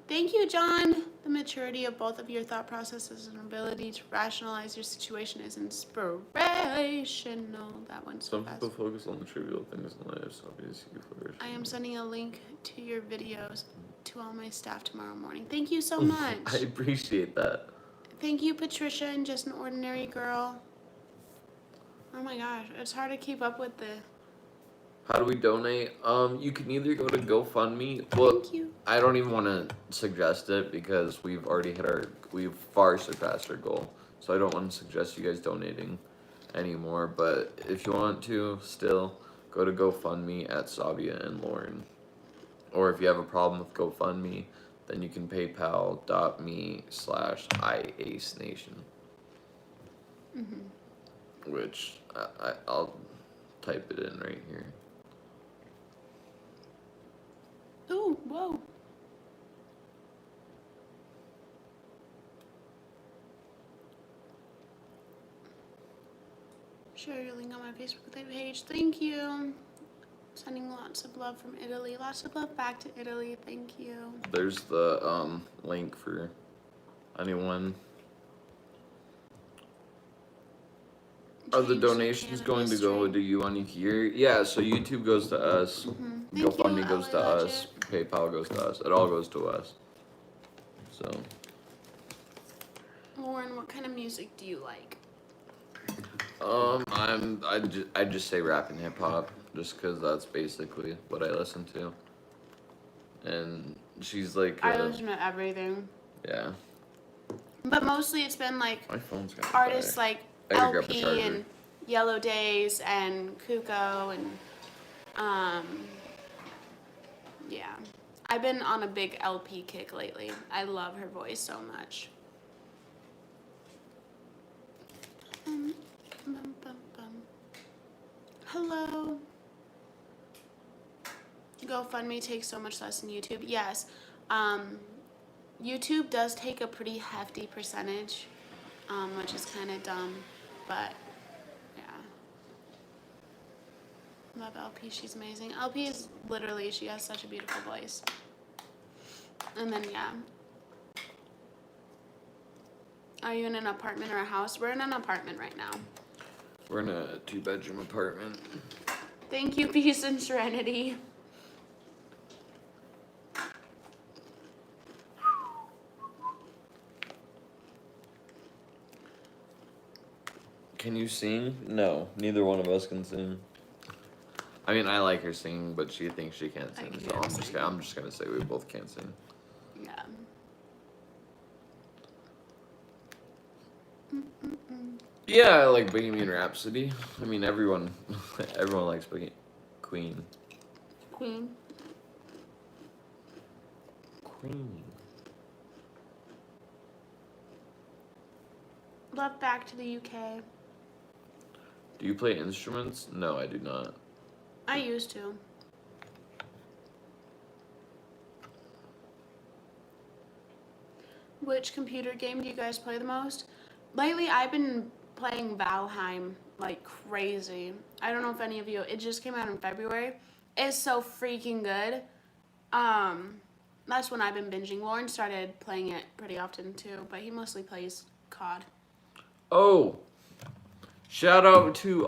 Thank you, John. The maturity of both of your thought processes and ability to rationalize your situation is inspirational. That one's so Some fast. people focus on the trivial things in life, so obviously you flourish. I am sending a link to your videos to all my staff tomorrow morning. Thank you so much. I appreciate that. Thank you, Patricia, and Just an Ordinary Girl. Oh my gosh, it's hard to keep up with the... How do we donate? You can either go to GoFundMe. Well, Thank you. I don't even want to suggest it because we've far surpassed our goal. So I don't want to suggest you guys donating anymore. But if you want to, still go to GoFundMe at Sabia and Lauren. Or if you have a problem with GoFundMe, then you can paypal.me/IAceNation. Which I'll type it in right here. Ooh, whoa. Share your link on my Facebook page. Thank you. Sending lots of love from Italy. Lots of love back to Italy. Thank you. There's the link for anyone. Are the Change donations going to go cannabis to you on here? Yeah, so YouTube goes to us, Thank GoFundMe you, goes to LA us, PayPal goes to us. It all goes to us. So, Lauren, what kind of music do you like? I just say rap and hip hop, just because that's basically what I listen to. And she's like, I listen to everything. yeah. But mostly it's been like My phone's got artists like I gotta grab a LP charger. and Yellow Days and Kuko and yeah. I've been on a big LP kick lately. I love her voice so much. Bum, bum, bum. Hello. GoFundMe takes so much less than YouTube. Yes. YouTube does take a pretty hefty percentage, which is kind of dumb, but yeah. Love LP, she's amazing. LP is literally, she has such a beautiful voice. And then, yeah. Are you in an apartment or a house? We're in an apartment right now. We're in a 2-bedroom apartment. Thank you, Peace and Serenity. Can you sing? No, neither one of us can sing. I mean, I like her singing, but she thinks she can't sing, so I'm just gonna say we both can't sing. Yeah. Yeah, I like Bohemian Rhapsody. I mean, everyone likes Queen. Queen. Love back to the UK. Do you play instruments? No, I do not. I used to. Which computer game do you guys play the most? Lately, I've been playing Valheim like crazy. I don't know if any of you, it just came out in February. It's so freaking good. That's when I've been binging. Lauren started playing it pretty often too, but he mostly plays COD. Oh, shout out to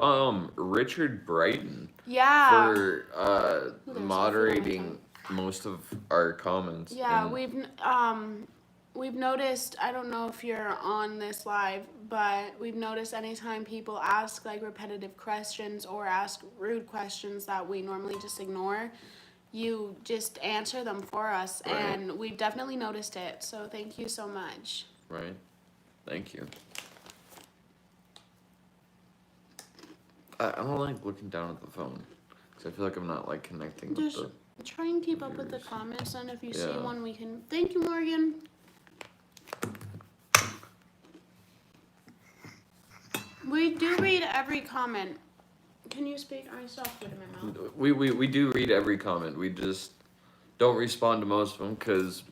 Richard Brighton Yeah. for moderating most of our comments. Yeah, we've noticed, I don't know if you're on this live, but we've noticed anytime people ask like repetitive questions or ask rude questions that we normally just ignore, you just answer them for us, Right. and we've definitely noticed it. So thank you so much. Right. Thank you. I don't like looking down at the phone because I feel like I'm not like connecting Just with try and keep up with the comments, and if you see Yeah. one, we can. Thank you, Morgan. We do read every comment. Can you speak? I saw food in my mouth. We do read every comment. We just don't respond to most of them because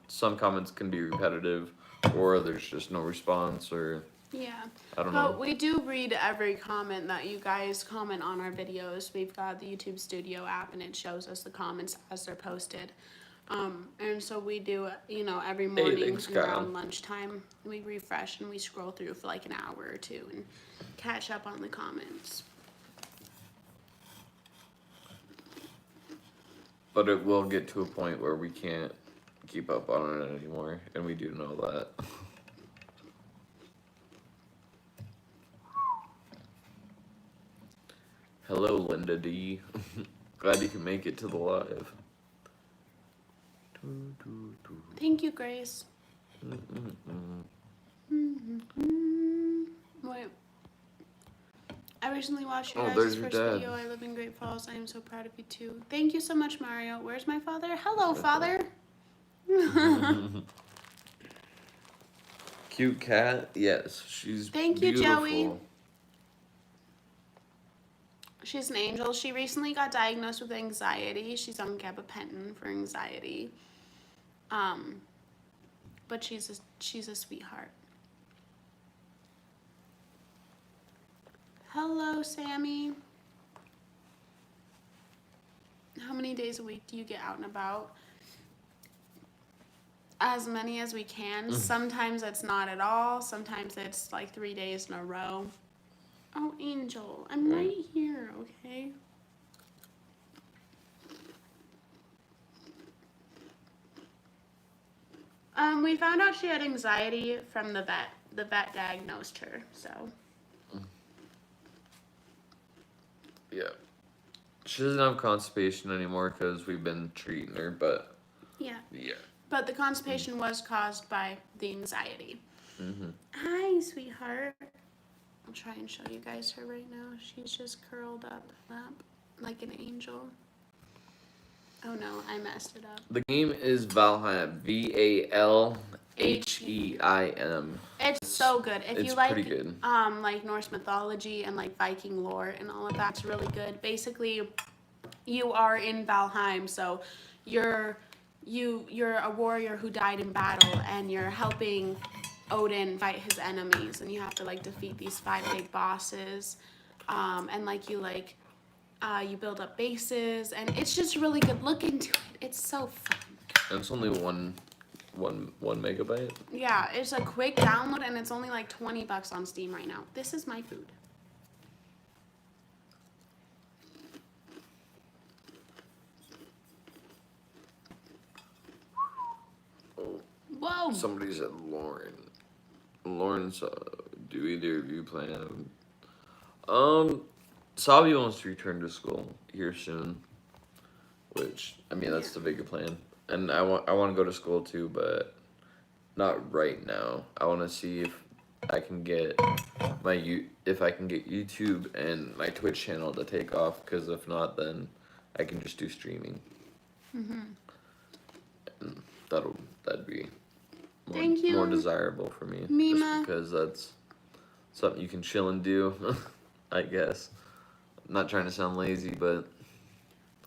some comments can be repetitive, or there's just no response, or Yeah. I don't know. But we do read every comment that you guys comment on our videos. We've got the YouTube Studio app, and it shows us the comments as they're posted. And so we do, every morning thanks, and Kyle. around lunchtime, we refresh and we scroll through for like an hour or two and catch up on the comments. But it will get to a point where we can't keep up on it anymore, and we do know that. Hello, Linda D. Glad you can make it to the live. Thank you, Grace. Wait. I recently watched your guys' there's your first dad. video. I live in Great Falls. I am so proud of you too. Thank you so much, Mario. Where's my father? Hello, Father. Cute cat. Yes, she's Thank you, beautiful. Joey. She's an angel. She recently got diagnosed with anxiety. She's on gabapentin for anxiety. But she's a sweetheart. Hello, Sammy. How many days a week do you get out and about? As many as we can. Sometimes it's not at all. Sometimes it's like 3 days in a row. Oh, Angel, I'm right here, okay? We found out she had anxiety from the vet. The vet diagnosed her, so. Yeah. She doesn't have constipation anymore because we've been treating her, but Yeah. yeah. But the constipation was caused by the anxiety. Mm-hmm. Hi, sweetheart. I'll try and show you guys her right now. She's just curled up like an angel. Oh no, I messed it up. The game is Valheim. Valheim. It's so good. If it's you like pretty good. like Norse mythology and like Viking lore and all of that's really good. Basically, you are in Valheim, so you're a warrior who died in battle, and you're helping Odin fight his enemies, and you have to like defeat these 5 big bosses, and you build up bases, and it's just really good. Look into it. It's so fun. And it's only one megabyte. Yeah, it's a quick download, and it's only like $20 on Steam right now. This is my food. Oh, Whoa! somebody said Lauren. Lauren's. Do either of you plan? Sabi wants to return to school here soon, which I mean that's the bigger plan. And I want to go to school too, but not right now. I want to see if I can get YouTube and my Twitch channel to take off. Because if not, then I can just do streaming. And that'd be more desirable for me. Mima. Just because that's something you can chill and do, I guess. I'm not trying to sound lazy, but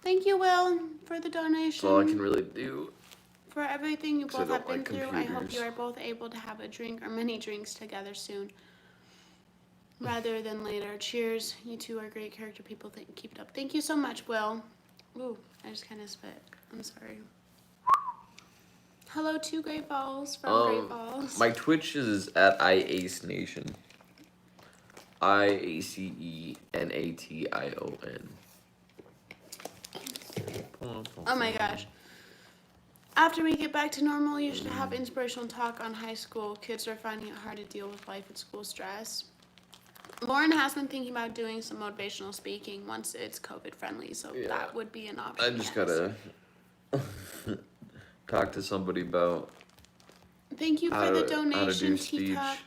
Thank you, Will, for the donation. that's all I can really do. For everything you 'Cause I both have don't been like through, I hope computers. you are both able to have a drink or many drinks together soon. rather than later. Cheers. You two are great character people. Keep it up. Thank you so much, Will. Ooh, I just kind of spit. I'm sorry. Hello to Great Falls from Great Falls. My Twitch is at IAceNation. IACENATION. Oh my gosh. After we get back to normal, you should have inspirational talk on high school. Kids are finding it hard to deal with life at school stress. Lauren has been thinking about doing some motivational speaking once it's COVID friendly, so that would be an option. I just gotta talk to somebody about. Thank you for the donation, Teacup.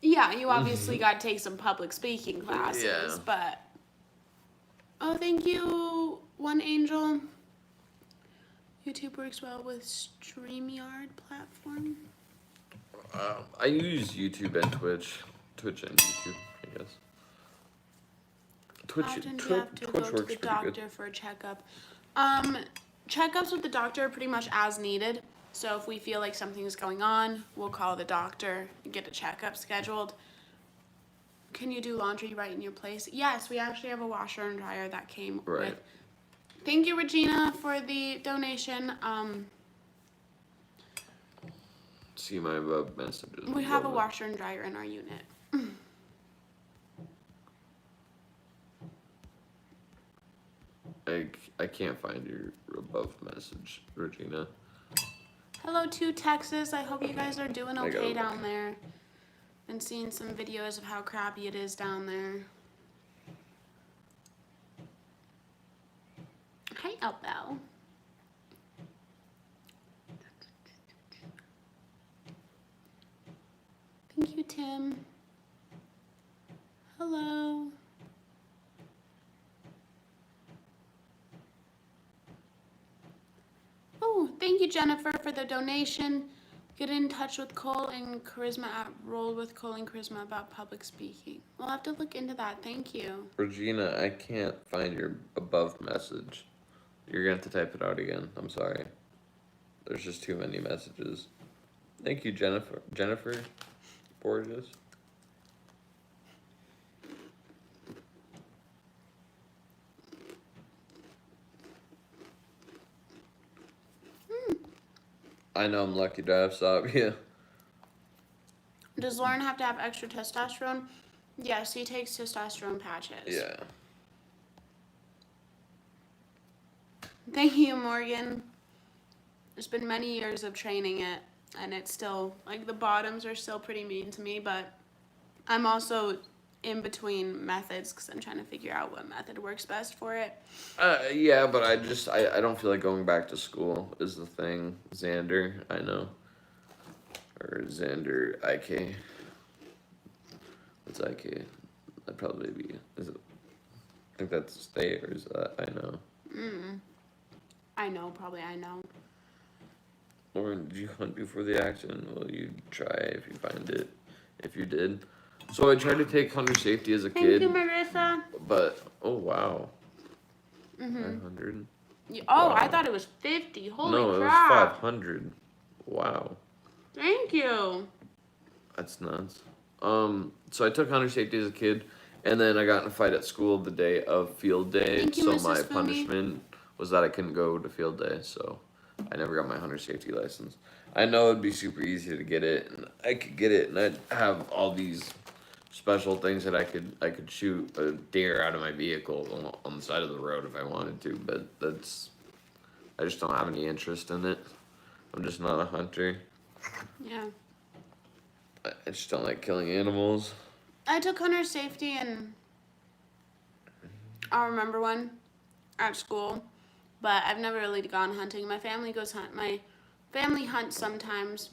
Yeah, you obviously got to take some public speaking classes, but... Oh, thank you, One Angel. YouTube works well with StreamYard platform. I use YouTube and Twitch. Twitch and YouTube, I guess. Often do you have to go to the doctor for a checkup? Checkups with the doctor are pretty much as needed. So if we feel like something is going on, we'll call the doctor and get a checkup scheduled. Can you do laundry right in your place? Yes, we actually have a washer and dryer that came with. Thank you, Regina, for the donation. See my above messages. We have a washer and dryer in our unit. I can't find your above message, Regina. Hello to Texas. I hope you guys are doing okay down there. Been seeing some videos of how crappy it is down there. Hi, Elbel. Thank you, Tim. Hello. Oh, thank you, Jennifer, for the donation. Get in touch with Cole and Charisma at Roll with Cole and Charisma about public speaking. We'll have to look into that. Thank you. Regina, I can't find your above message. You're going to have to type it out again. I'm sorry. There's just too many messages. Thank you, Jennifer. Jennifer Borges. I know I'm lucky to have Sabia. Does Lauren have to have extra testosterone? Yes, he takes testosterone patches. Yeah. Thank you, Morgan. There's been many years of training it, and it's still, like, the bottoms are still pretty mean to me, but I'm also in between methods because I'm trying to figure out what method works best for it. Yeah, but I don't feel like going back to school is the thing. Xander, I know. Or Xander IK. What's IK? That'd probably be, is it, I think that's state, or is that I know? I know, probably I know. Lauren, did you hunt before the accident? Will you try if you find it? If you did. So I tried to take hunter safety as a kid. Thank you, Marissa. But, oh wow. 500? Oh, Wow. I thought it was 50. Holy no, crap. it was 500. Wow. Thank you. That's nuts. So I took hunter safety as a kid, and then I got in a fight at school the day of field day. Thank you, so Mrs. my Foomey. punishment was that I couldn't go to field day, so I never got my hunter safety license. I know it'd be super easy to get it, and I could get it, and I'd have all these special things that I could shoot a deer out of my vehicle on the side of the road if I wanted to, but I just don't have any interest in it. I'm just not a hunter. Yeah. I just don't like killing animals. I took hunter safety, and I'll remember one at school, but I've never really gone hunting. My family goes hunt. My family hunts sometimes,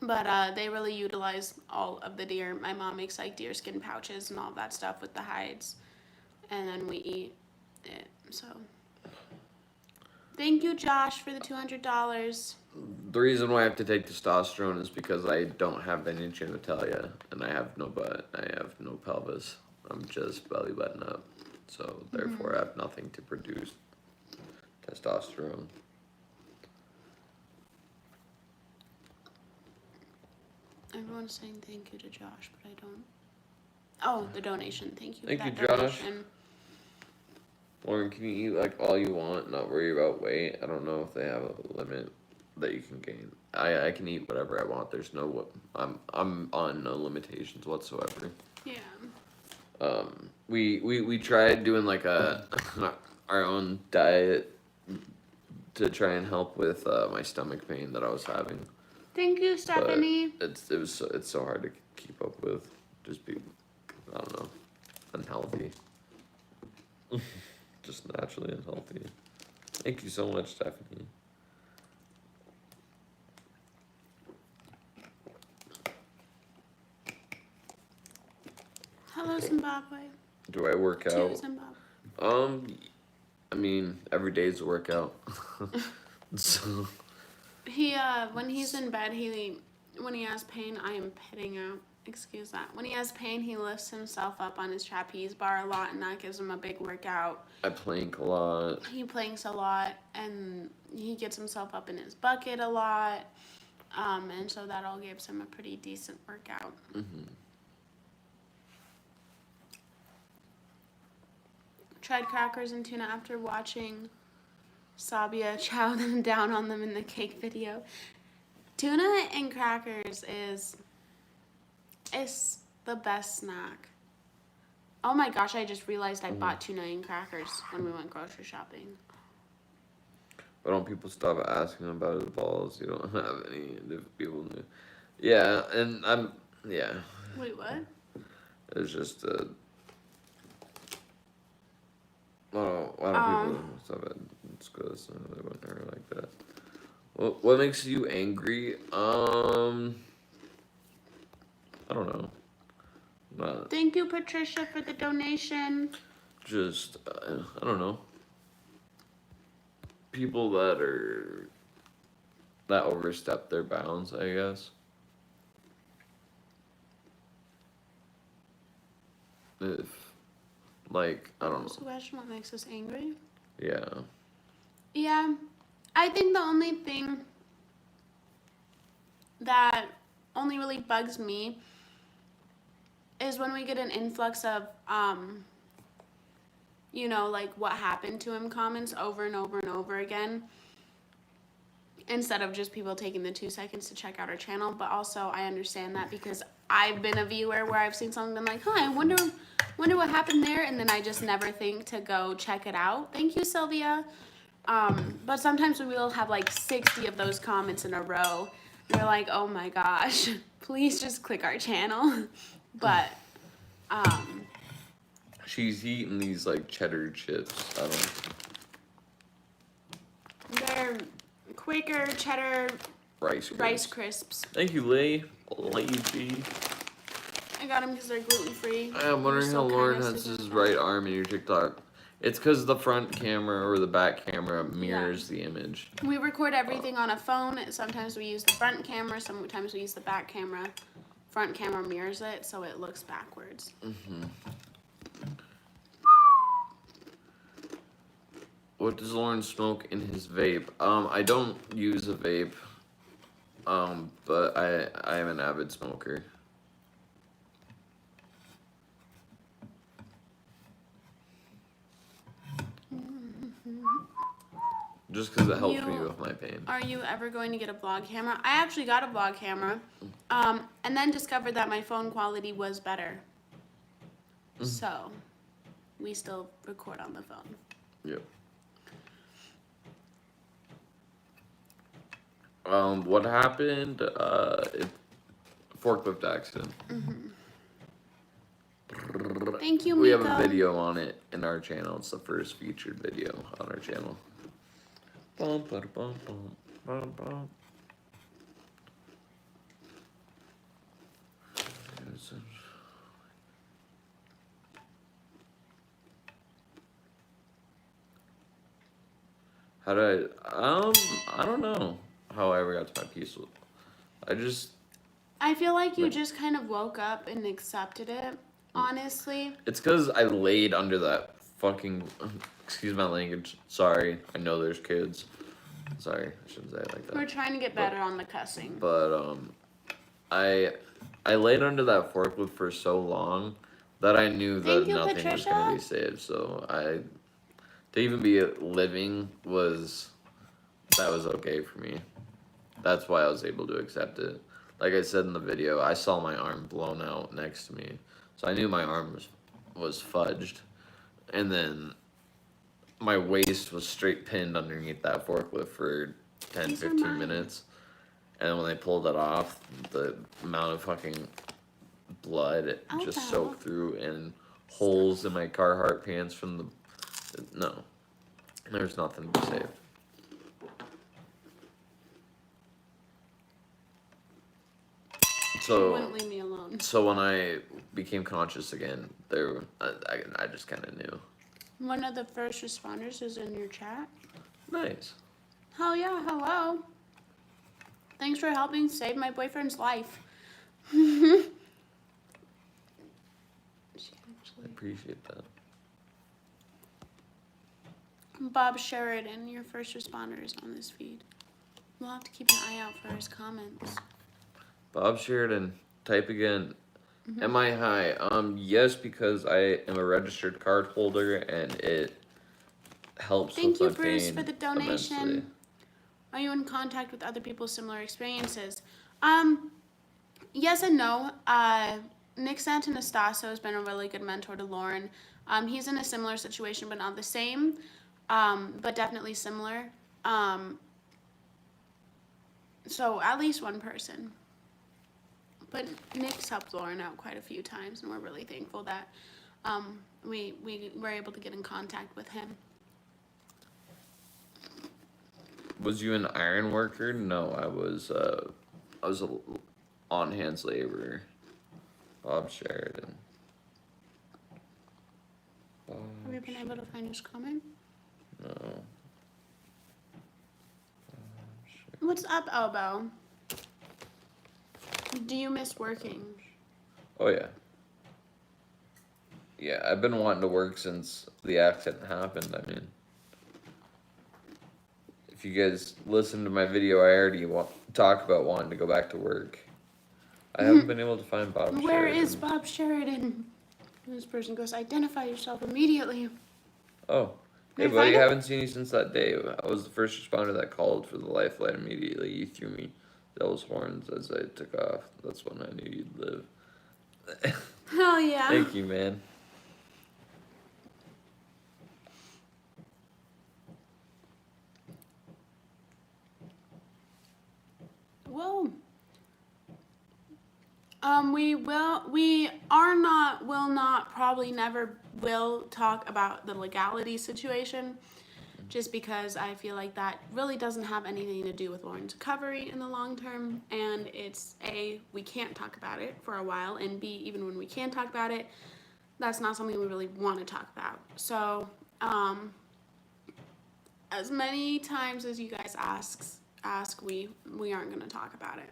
but they really utilize all of the deer. My mom makes like deer skin pouches and all that stuff with the hides, and then we eat it. So, thank you, Josh, for the $200. The reason why I have to take testosterone is because I don't have any genitalia, and I have no butt, I have no pelvis. I'm just belly button up, so therefore I have nothing to produce testosterone. Everyone's saying thank you to Josh, but I don't. Oh, the donation. Thank you. Thank for you, that Josh. donation. Lauren, can you eat like all you want, not worry about weight? I don't know if they have a limit that you can gain. I can eat whatever I want. There's no I'm on no limitations whatsoever. Yeah. We tried doing like a our own diet to try and help with my stomach pain that I was having. Thank you, But Stephanie. it's so hard to keep up with. Just be, I don't know, unhealthy. Just naturally unhealthy. Thank you so much, Stephanie. Hello, Zimbabwe. Do I work To out? Zimbabwe. I mean, every day's a workout. So He when he's in bed, when he has pain, I am pitting out. Excuse that. When he has pain, he lifts himself up on his trapeze bar a lot, and that gives him a big workout. I plank a lot. He planks a lot, and he gets himself up in his bucket a lot, and so that all gives him a pretty decent workout. Tried crackers and tuna after watching Sabia chow them down on them in the cake video. Tuna and crackers is the best snack. Oh my gosh, I just realized I bought tuna and crackers when we went grocery shopping. Why don't people stop asking about his balls? You don't have any people knew. Yeah, and yeah. Wait, what? It's just why don't people stop it? It's because they wouldn't hurt like that. What makes you angry? I don't know. Thank you, Patricia, for the donation. Just I don't know. People that overstep their bounds, I guess. If, like, I don't know. So question, what makes us angry? Yeah. Yeah, I think the only thing that only really bugs me is when we get an influx of, like what happened to him comments over and over and over again, instead of just people taking the 2 seconds to check out our channel. But also I understand that because I've been a viewer where I've seen something and been like, I wonder what happened there, and then I just never think to go check it out. Thank you, Sylvia. But sometimes we will have like 60 of those comments in a row. We're like, oh my gosh, please just click our channel. But She's eating these like cheddar chips. they're Quaker cheddar rice crisps. Thank you, Lee. Lazy. I got them because they're gluten free. I'm wondering how Lauren has his right arm in your TikTok. It's because the front camera or the back camera mirrors the image. We record everything on a phone. Sometimes we use the front camera. Sometimes we use the back camera. Front camera mirrors it, so it looks backwards. What does Lauren smoke in his vape? I don't use a vape. But I am an avid smoker. Just because it helps me with my pain. Are you ever going to get a vlog camera? I actually got a vlog camera, and then discovered that my phone quality was better. So, we still record on the phone. Yep. What happened? Forklift accident. Thank you, Miko. We have a video on it in our channel. It's the first featured video on our channel. Bum, bum, bum, bum, bum. How did I don't know how I ever got to my peace. I feel like you just kind of woke up and accepted it, honestly. It's because I laid under that fucking, excuse my language, sorry, I know there's kids. Sorry, I shouldn't say it like that. We're trying to get better on the cussing. But, I laid under that forklift for so long that I knew Thank that you, nothing was gonna Patricia. be saved. So to even be living was okay for me. That's why I was able to accept it. Like I said in the video, I saw my arm blown out next to me, so I knew my arm was fudged, and then my waist was straight pinned underneath that forklift for 10, These are 15 mine. minutes. And when they pulled it off, the amount of fucking blood just Elbow. soaked through and holes in my Carhartt pants from the. No. There's nothing to be saved. She So, wouldn't leave me alone. so when I became conscious again, I just kind of knew. One of the first responders is in your chat. Nice. Hell yeah, hello. Thanks for helping save my boyfriend's life. I appreciate that. Bob Sheridan, your first responder, is on this feed. We'll have to keep an eye out for his comments. Bob Sheridan, type again. Am I high? Yes, because I am a registered card holder and it helps Thank with you, my Bruce, pain for the donation. immensely. Are you in contact with other people with similar experiences? Yes and no. Nick Santanastasso has been a really good mentor to Lauren. He's in a similar situation, but not the same, but definitely similar. So at least one person. But Nick's helped Lauren out quite a few times, and we're really thankful that we were able to get in contact with him. Was you an iron worker? No, I was a on hands laborer. Bob Sheridan. Have you been able to find his comment? No. What's up, Elbow? Do you miss working? Oh yeah. Yeah, I've been wanting to work since the accident happened. I mean, if you guys listen to my video, I already talk about wanting to go back to work. I haven't been able to find Bob Sheridan. Where is Bob Sheridan? This person goes, identify yourself immediately. Oh. Hey, Did you buddy, find I it? haven't seen you since that day. I was the first responder that called for the lifeline immediately. You threw me those horns as I took off. That's when I knew you'd live. Hell yeah. Thank you, man. Whoa. We are not, will not, probably never will talk about the legality situation, just because I feel like that really doesn't have anything to do with Lauren's recovery in the long term, and it's A, we can't talk about it for a while, and B, even when we can talk about it, that's not something we really want to talk about. So, as many times as you guys ask, we aren't going to talk about it.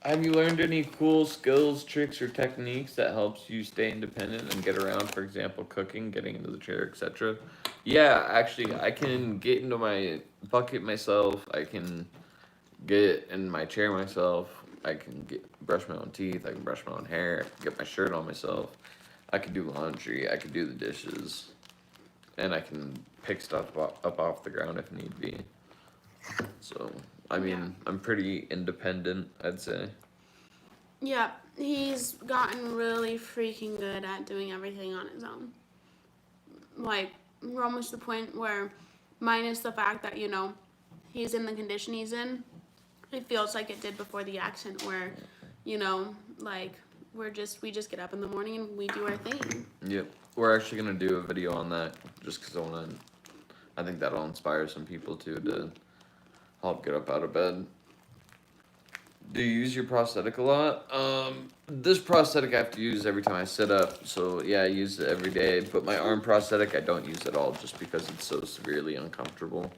Have you learned any cool skills, tricks, or techniques that helps you stay independent and get around? For example, cooking, getting into the chair, etc. Yeah, actually, I can get into my bucket myself. I can get in my chair myself. I can brush my own teeth. I can brush my own hair. I can get my shirt on myself. I can do laundry. I can do the dishes, and I can pick stuff up off the ground if need be. So, I mean, I'm pretty independent, I'd say. Yeah, he's gotten really freaking good at doing everything on his own. Like, we're almost to the point where, minus the fact that, you know, he's in the condition he's in, it feels like it did before the accident where, you know, like, we just get up in the morning and we do our thing. Yep. We're actually going to do a video on that just because I think that'll inspire some people too to help get up out of bed. Do you use your prosthetic a lot? This prosthetic I have to use every time I sit up, so yeah, I use it every day. But my arm prosthetic I don't use at all just because it's so severely uncomfortable.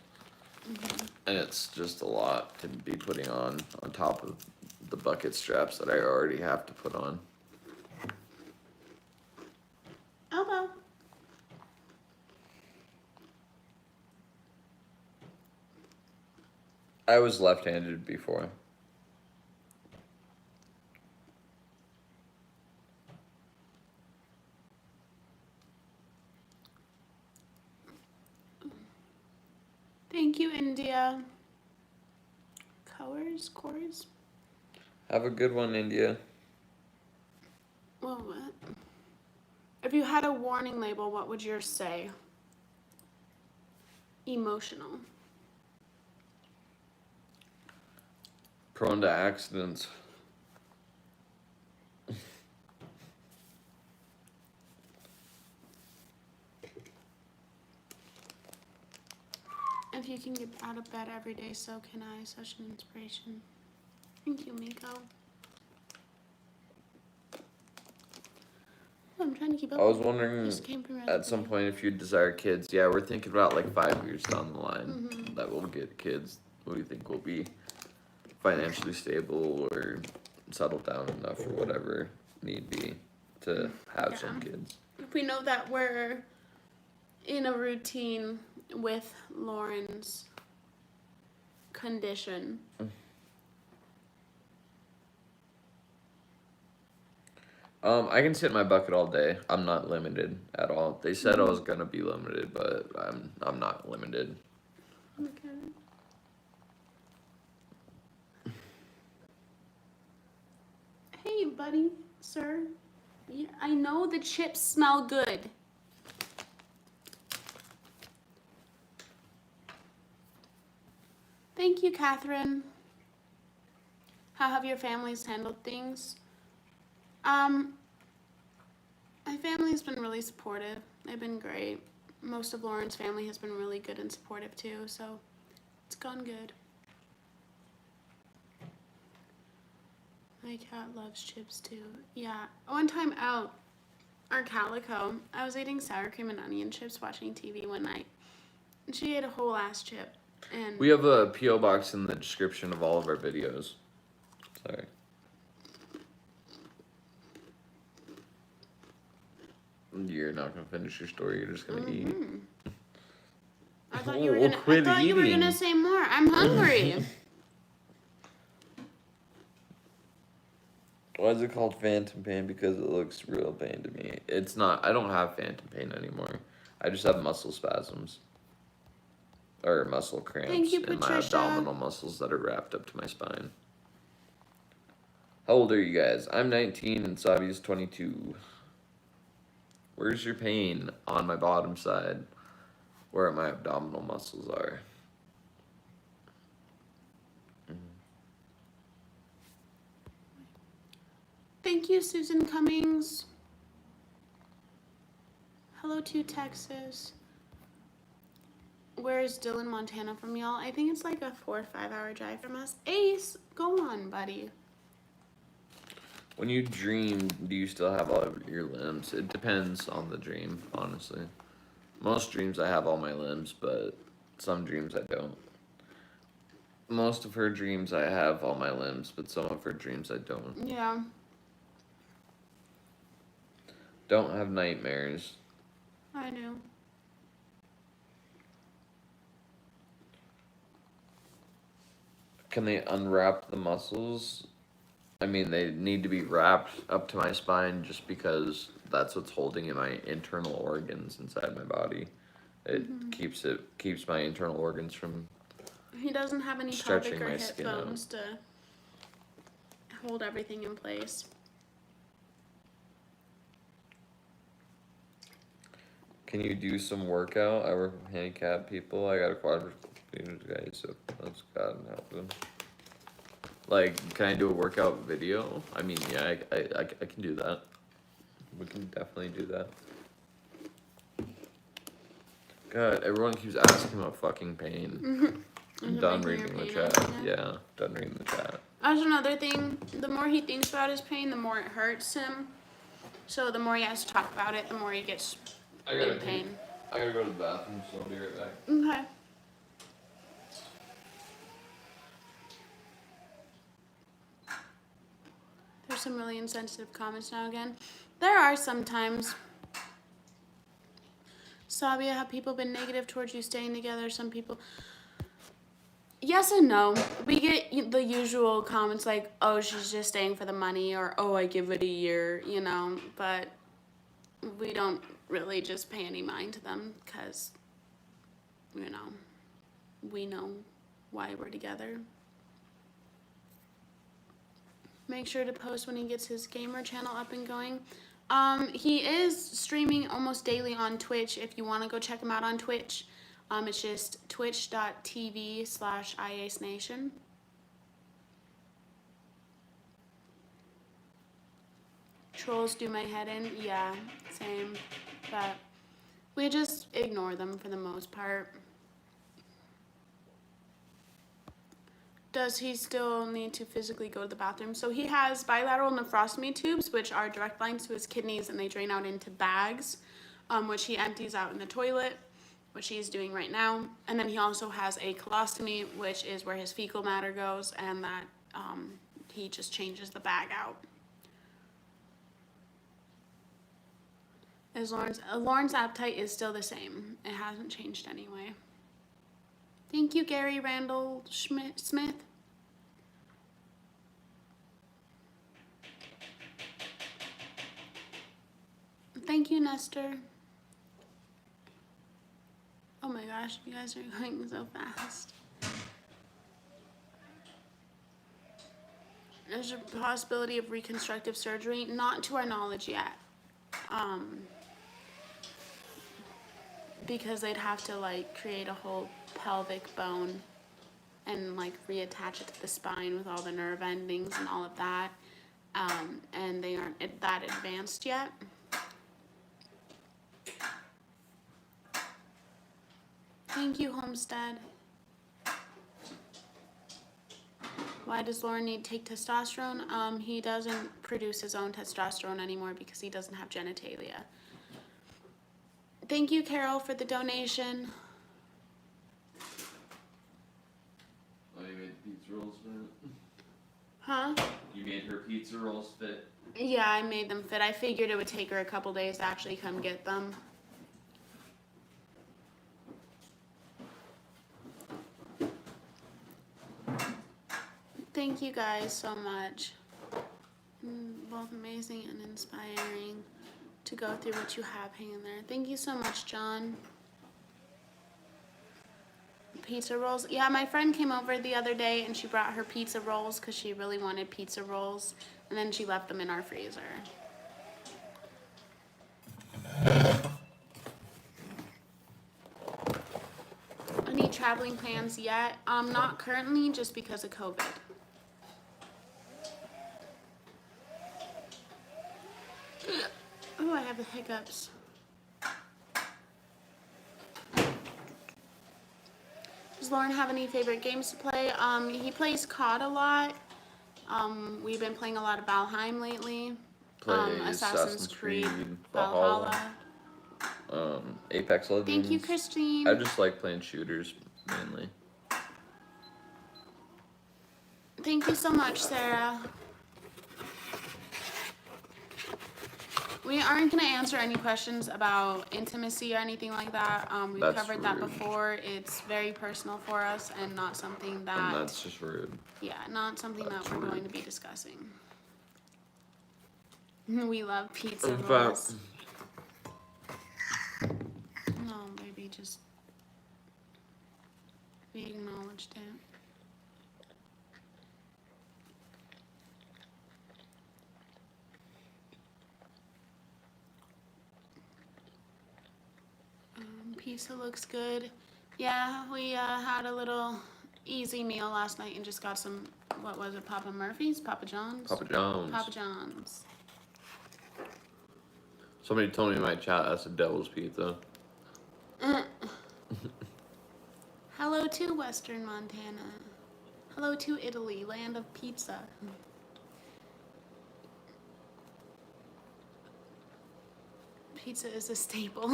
Mm-hmm. And it's just a lot to be putting on top of the bucket straps that I already have to put on. Elbow. I was left-handed before. Thank you, India. Cores? Have a good one, India. Well, what? If you had a warning label, what would yours say? Emotional. Prone to accidents. If you can get out of bed every day, so can I. Such an inspiration. Thank you, Miko. I'm trying to keep up. I was wondering This came from at some point if you desire kids. Yeah, we're thinking about like 5 years down the line that we'll get kids. What do you think will be financially stable or settled down enough or whatever need be to have some kids? If we know that we're in a routine with Lauren's condition. I can sit in my bucket all day. I'm not limited at all. They said I was gonna be limited, but I'm not limited. Okay. Hey, buddy, sir. Yeah, I know the chips smell good. Thank you, Catherine. How have your families handled things? My family's been really supportive. They've been great. Most of Lauren's family has been really good and supportive too, so it's gone good. My cat loves chips too. Yeah, one time out, our Calico, I was eating sour cream and onion chips watching TV one night, and she ate a whole ass chip. And We have a P.O. box in the description of all of our videos. Sorry. You're not gonna finish your story. You're just gonna eat. I thought you were gonna say more. I'm hungry. Why is it called phantom pain? Because it looks real pain to me. It's not. I don't have phantom pain anymore. I just have muscle spasms. Or muscle cramps Thank you, in my Patricia. abdominal muscles that are wrapped up to my spine. How old are you guys? I'm 19 and Sabi's 22. Where's your pain? On my bottom side, where my abdominal muscles are. Thank you, Susan Cummings. Hello to Texas. Where is Dillon, Montana from, y'all? I think it's like a 4 or 5 hour drive from us. Ace, go on, buddy. When you dream, do you still have all of your limbs? It depends on the dream, honestly. Most dreams I have all my limbs, but some dreams I don't. Most of her dreams I have all my limbs, but some of her dreams I don't. Yeah. Don't have nightmares. I do. Can they unwrap the muscles? I mean, they need to be wrapped up to my spine just because that's what's holding in my internal organs inside my body. It keeps my internal organs from He doesn't have any stretching pelvic or my hip skin out. bones to hold everything in place. Can you do some workout? I work with handicapped people. I got a quadriplegic guy, so that's God help them. Like, can I do a workout video? I mean, yeah, I can do that. We can definitely do that. God, everyone keeps asking about fucking pain. I'm done reading the chat. Yeah, done reading the chat. That's another thing. The more he thinks about his pain, the more it hurts him. So the more he has to talk about it, the more he gets in pain. I gotta go to the bathroom, so I'll be right back. Okay. There's some really insensitive comments now again. There are sometimes. Sabia, have people been negative towards you staying together? Some people. Yes and no. We get the usual comments like, oh, she's just staying for the money, or oh, I give it a year, you know, but we don't really just pay any mind to them because, you know, we know why we're together. Make sure to post when he gets his gamer channel up and going. He is streaming almost daily on Twitch if you want to go check him out on Twitch. It's just twitch.tv/IAceNation. Trolls do my head in. Yeah, same. But we just ignore them for the most part. Does he still need to physically go to the bathroom? So he has bilateral nephrostomy tubes, which are direct lines to his kidneys, and they drain out into bags, which he empties out in the toilet, which he's doing right now. And then he also has a colostomy, which is where his fecal matter goes, and that he just changes the bag out. As Lauren's appetite is still the same. It hasn't changed anyway. Thank you, Gary Randall Smith. Thank you, Nestor. Oh my gosh, you guys are going so fast. There's a possibility of reconstructive surgery, not to our knowledge yet. Because they'd have to like create a whole pelvic bone and like reattach it to the spine with all the nerve endings and all of that. And they aren't that advanced yet. Thank you, Homestead. Why does Lauren need to take testosterone? He doesn't produce his own testosterone anymore because he doesn't have genitalia. Thank you, Carol, for the donation. Oh, you made pizza rolls fit? Huh? You made her pizza rolls fit? Yeah, I made them fit. I figured it would take her a couple days to actually come get them. Thank you guys so much. Both amazing and inspiring to go through what you have hanging there. Thank you so much, John. Pizza rolls. Yeah, my friend came over the other day and she brought her pizza rolls because she really wanted pizza rolls. And then she left them in our freezer. Any traveling plans yet? Not currently, just because of COVID. Oh, I have the hiccups. Does Lauren have any favorite games to play? He plays COD a lot. We've been playing a lot of Valheim lately. Assassin's Creed, Valhalla. Apex Legends. Thank you, Christine. I just like playing shooters mainly. Thank you so much, Sarah. We aren't going to answer any questions about intimacy or anything like that. We've covered that before. It's very personal for us and not something that... And that's just rude. Yeah, not something that we're going to be discussing. We love pizza rolls. No, baby, just... We acknowledged it. Pizza looks good. Yeah, we had a little easy meal last night and just got some, what was it, Papa Murphy's? Papa John's? Papa John's. Papa John's. Somebody told me in my chat that's a devil's pizza. Hello to Western Montana. Hello to Italy, land of pizza. Pizza is a staple.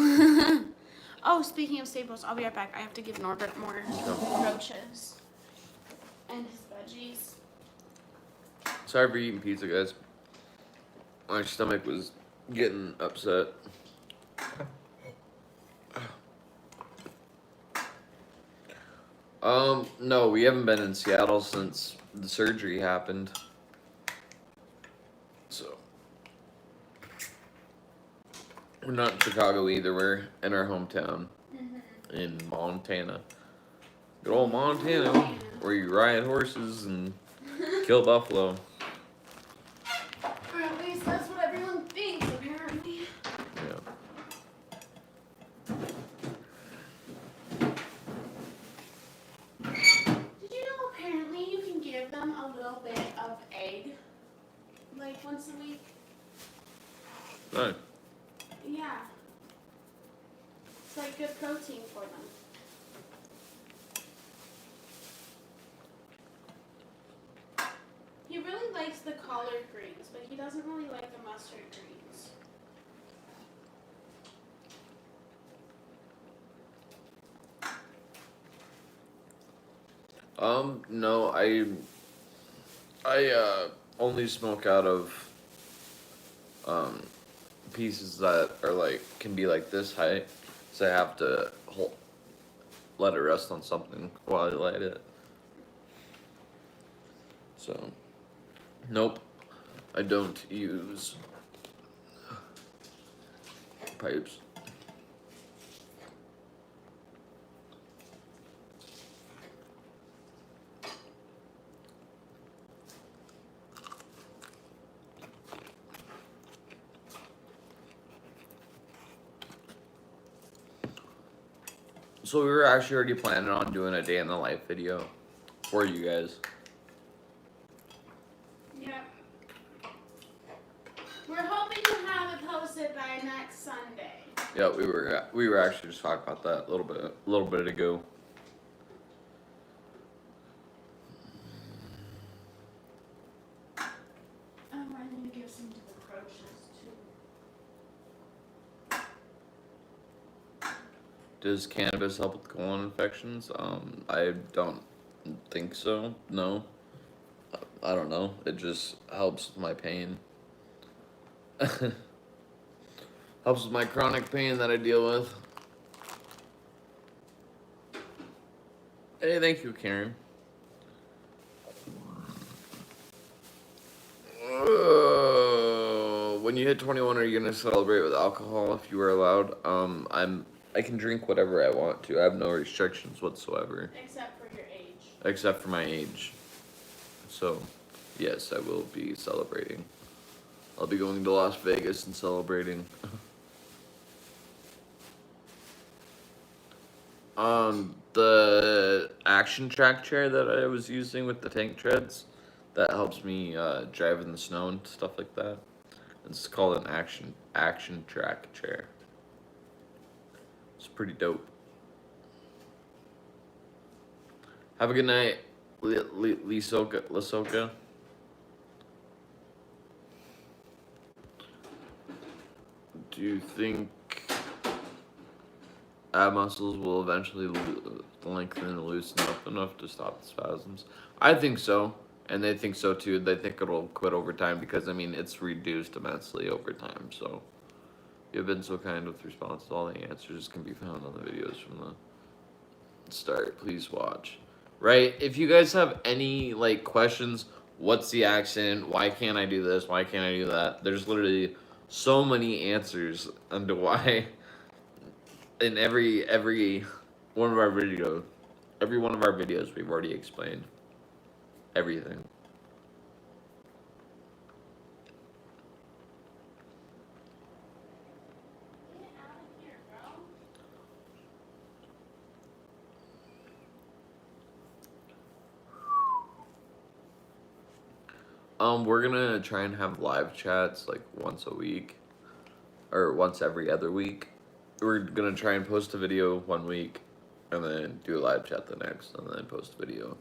Oh, speaking of staples, I'll be right back. I have to give Norbert more roaches and his veggies. Sorry for eating pizza, guys. My stomach was getting upset. No, we haven't been in Seattle since the surgery happened. So we're not in Chicago either. We're in our hometown in Montana. Good old Montana, where you ride horses and kill buffalo. Or at least that's what everyone thinks, apparently. Yeah. Did you know apparently you can give them a little bit of egg, like once a week? No. Yeah. It's like good protein for them. He really likes the collard greens, but he doesn't really like the mustard greens. No, I only smoke out of pieces that are like can be like this height, so I have to let it rest on something while I light it. So, nope, I don't use pipes. So we were actually already planning on doing a day in the life video for you guys. Yep. We're hoping to have it posted by next Sunday. Yeah, we were actually just talking about that a little bit ago. Oh, I need to give some to the roaches too. Does cannabis help with colon infections? I don't think so. No. I don't know. It just helps with my pain. Helps with my chronic pain that I deal with. Hey, thank you, Karen. When you hit 21, are you gonna celebrate with alcohol if you are allowed? I can drink whatever I want to. I have no restrictions whatsoever. Except for your age. Except for my age. So, yes, I will be celebrating. I'll be going to Las Vegas and celebrating. The action track chair that I was using with the tank treads, that helps me drive in the snow and stuff like that. It's called an action track chair. It's pretty dope. Have a good night, Lisoka. Do you think ab muscles will eventually lengthen and loosen up enough to stop the spasms? I think so, and they think so too. They think it'll quit over time because, I mean, it's reduced immensely over time. So, you've been so kind with responses. All the answers can be found on the videos from the start. Please watch. Right? If you guys have any, like, questions, what's the accident? Why can't I do this? Why can't I do that? There's literally so many answers into why in every one of our videos. Every one of our videos we've already explained everything. Get out of here, bro. We're gonna try and have live chats like once a week, or once every other week. We're gonna try and post a video 1 week, and then do a live chat the next, and then post a video.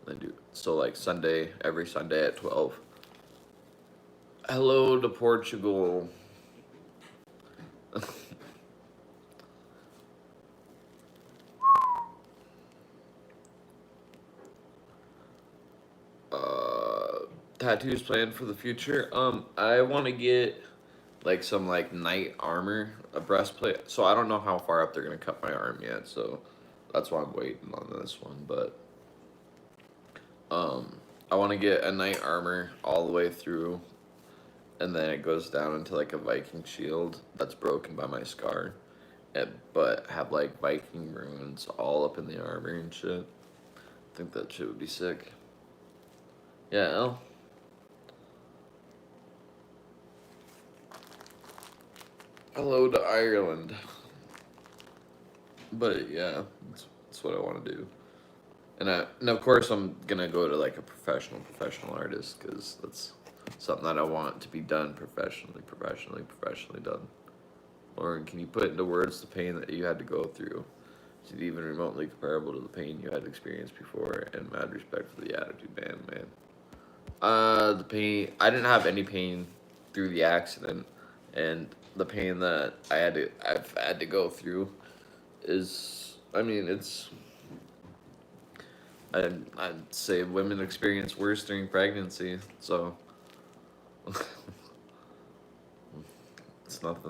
And then do so like Sunday, every Sunday at 12. Hello to Portugal. Tattoos planned for the future. I want to get like some like knight armor, a breastplate. So I don't know how far up they're gonna cut my arm yet. So That's why I'm waiting on this one. But I want to get a knight armor all the way through, and then it goes down into like a Viking shield that's broken by my scar, but have like Viking runes all up in the armor and shit. I think that shit would be sick. Yeah, El. Hello to Ireland. But yeah, that's what I want to do. And of course I'm gonna go to like a professional artist, because that's something that I want to be done professionally done. Lauren, can you put into words the pain that you had to go through? Is it even remotely comparable to the pain you had experienced before? And mad respect for the attitude, man. The pain, I didn't have any pain through the accident, and the pain that I've had to go through is, I mean, I'd say women experience worse during pregnancy, so it's not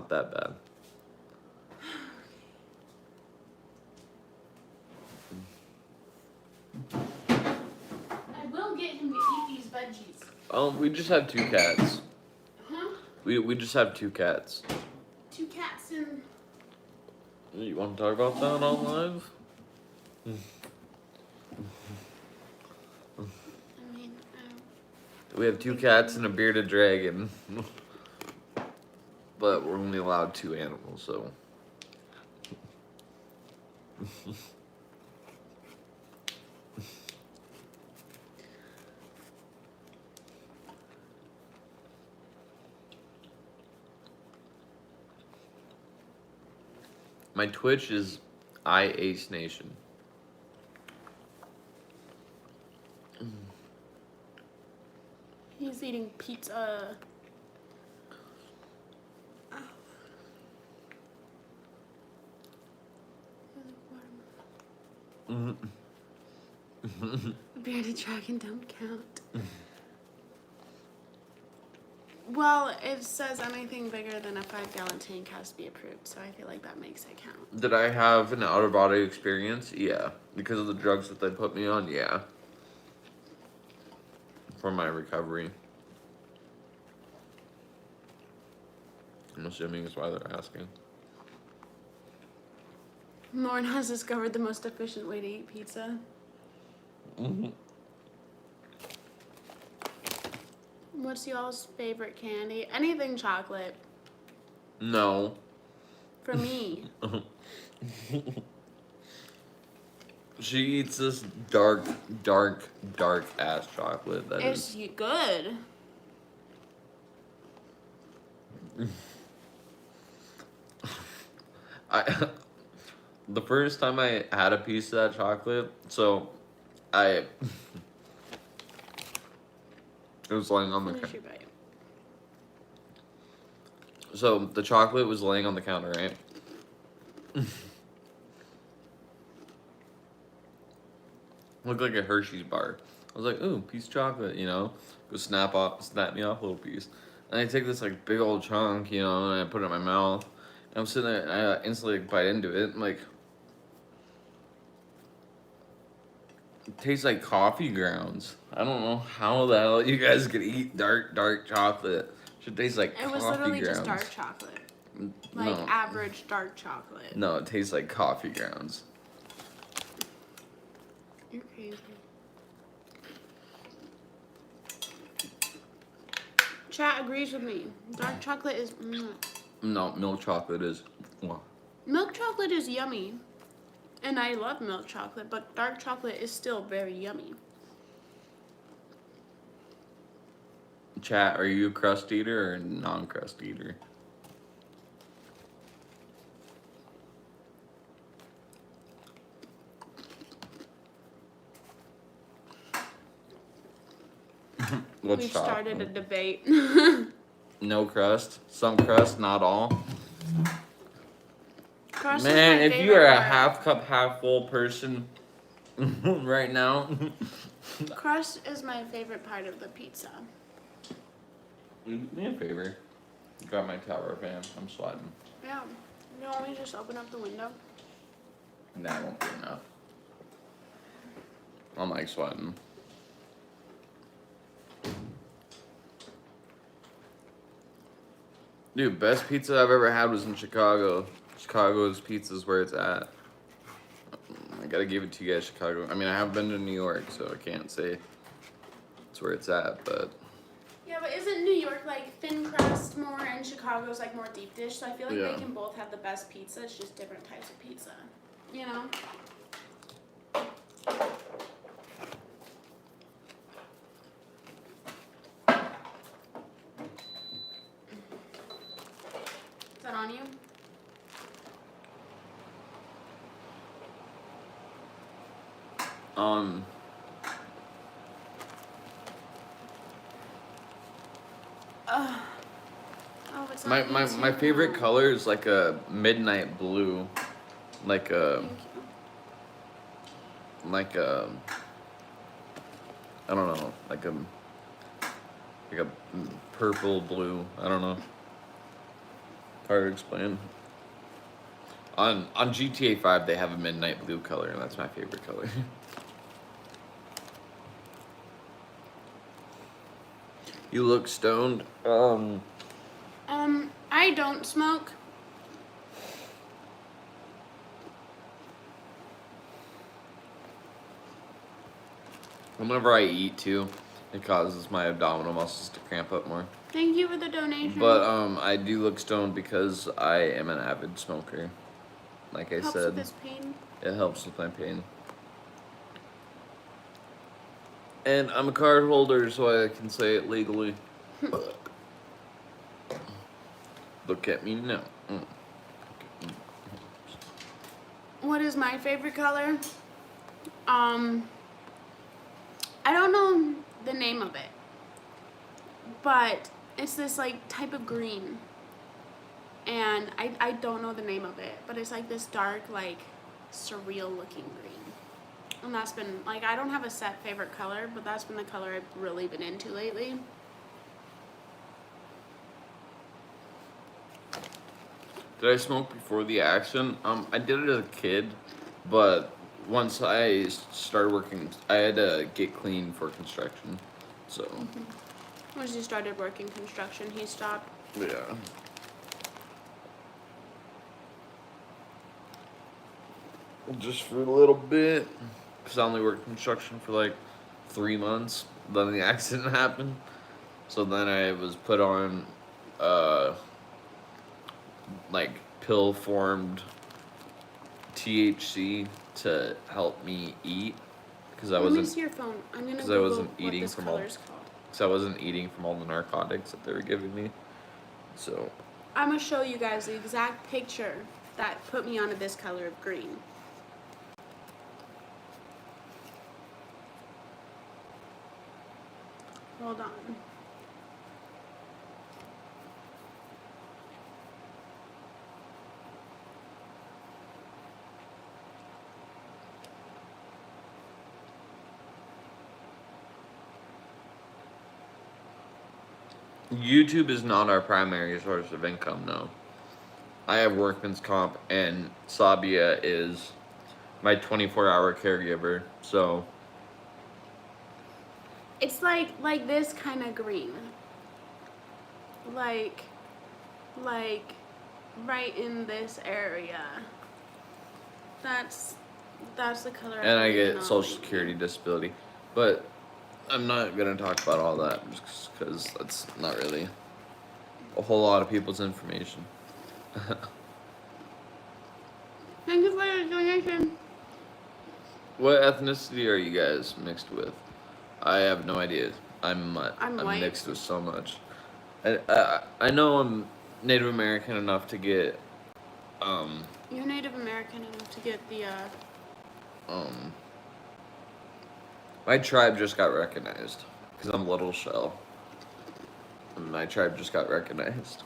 that bad. I will get him to eat these veggies. We just have 2 cats. Huh? We just have 2 cats. 2 cats and... You want to talk about that on live? I mean, We have 2 cats and a bearded dragon. But we're only allowed 2 animals, so. My Twitch is I Ace Nation. he's eating pizza. Bearded dragon don't count. Well, it says anything bigger than a 5-gallon tank has to be approved, so I feel like that makes it count. Did I have an out-of-body experience? Yeah. Because of the drugs that they put me on? Yeah. For my recovery. I'm assuming that's why they're asking. Lauren has discovered the most efficient way to eat pizza. What's y'all's favorite candy? Anything chocolate. No. For me. She eats this dark ass chocolate that It's is good. the first time I had a piece of that chocolate, so it was laying on the Finish counter. your bite. So the chocolate was laying on the counter, right? Looked like a Hershey's bar. I was like, ooh, piece of chocolate, you know? Go snap me off a little piece. And I take this like big old chunk, you know, and I put it in my mouth. And I'm sitting there and I instantly bite into it. I'm like, it tastes like coffee grounds. I don't know how the hell you guys could eat dark chocolate. Should taste like coffee grounds. It was literally just dark chocolate. Like No. average dark chocolate. No, it tastes like coffee grounds. You're crazy. Chat agrees with me. Dark chocolate is... No, milk chocolate is. Well, Milk chocolate is yummy. And I love milk chocolate, but dark chocolate is still very yummy. chat, are you a crust eater or non-crust eater? We've started a debate. No crust, some crust, not all. Crust Man, is my if you are a favorite part. half cup, half full person right now. Crust is my favorite part of the pizza. Do me a favor. Grab my tower fan. I'm sweating. Yeah. You want me to just open up the window? That won't be enough. I'm like sweating. Dude, best pizza I've ever had was in Chicago. Chicago's pizza's where it's at. I gotta give it to you guys, Chicago. I mean, I have been to New York, so I can't say it's where it's at, but... Yeah, but isn't New York like thin crust more and Chicago's like more deep dish? So I feel like Yeah. they can both have the best pizza. It's just different types of pizza. You know? Is that on you? Oh, it's My on my, YouTube my favorite now. color is like a midnight blue. Like a... Thank you. Like a... I don't know. Like a purple blue. I don't know. Hard to explain. On GTA 5 they have a midnight blue color, and that's my favorite color. You look stoned. I don't smoke. Whenever I eat too, it causes my abdominal muscles to cramp up more. Thank you for the donation. But I do look stoned because I am an avid smoker. Like I Helps said, with this pain. it helps with my pain. And I'm a card holder, so I can say it legally. Look at me now. What is my favorite color? I don't know the name of it, but it's this like type of green, and I don't know the name of it, but it's like this dark, like surreal looking green, and that's been like, I don't have a set favorite color, but that's been the color I've really been into lately. Did I smoke before the accident? I did it as a kid, but once I started working, I had to get clean for construction. So, Once he started working construction, he stopped. yeah. Just for a little bit. Because I only worked construction for like 3 months. Then the accident happened. So then I was put on, like, pill formed THC to help me eat. Because I Let me wasn't. see your phone. I'm gonna 'Cause I Google wasn't what eating this from all- color's called. Because I wasn't eating from all the narcotics that they were giving me. So, I'm gonna show you guys the exact picture that put me onto this color of green. Hold on. YouTube is not our primary source of income, no. I have workman's comp, and Sabia is my 24-hour caregiver, so... It's like this kind of green. Like right in this area. That's the color. And I put it get on Social lately. Security disability. But I'm not going to talk about all that, just because that's not really a whole lot of people's information. Thank you for your donation. What ethnicity are you guys mixed with? I have no idea. I'm white. mixed with so much. I know I'm Native American enough to get You're Native American enough to get the my tribe just got recognized because I'm Little Shell. And my tribe just got recognized.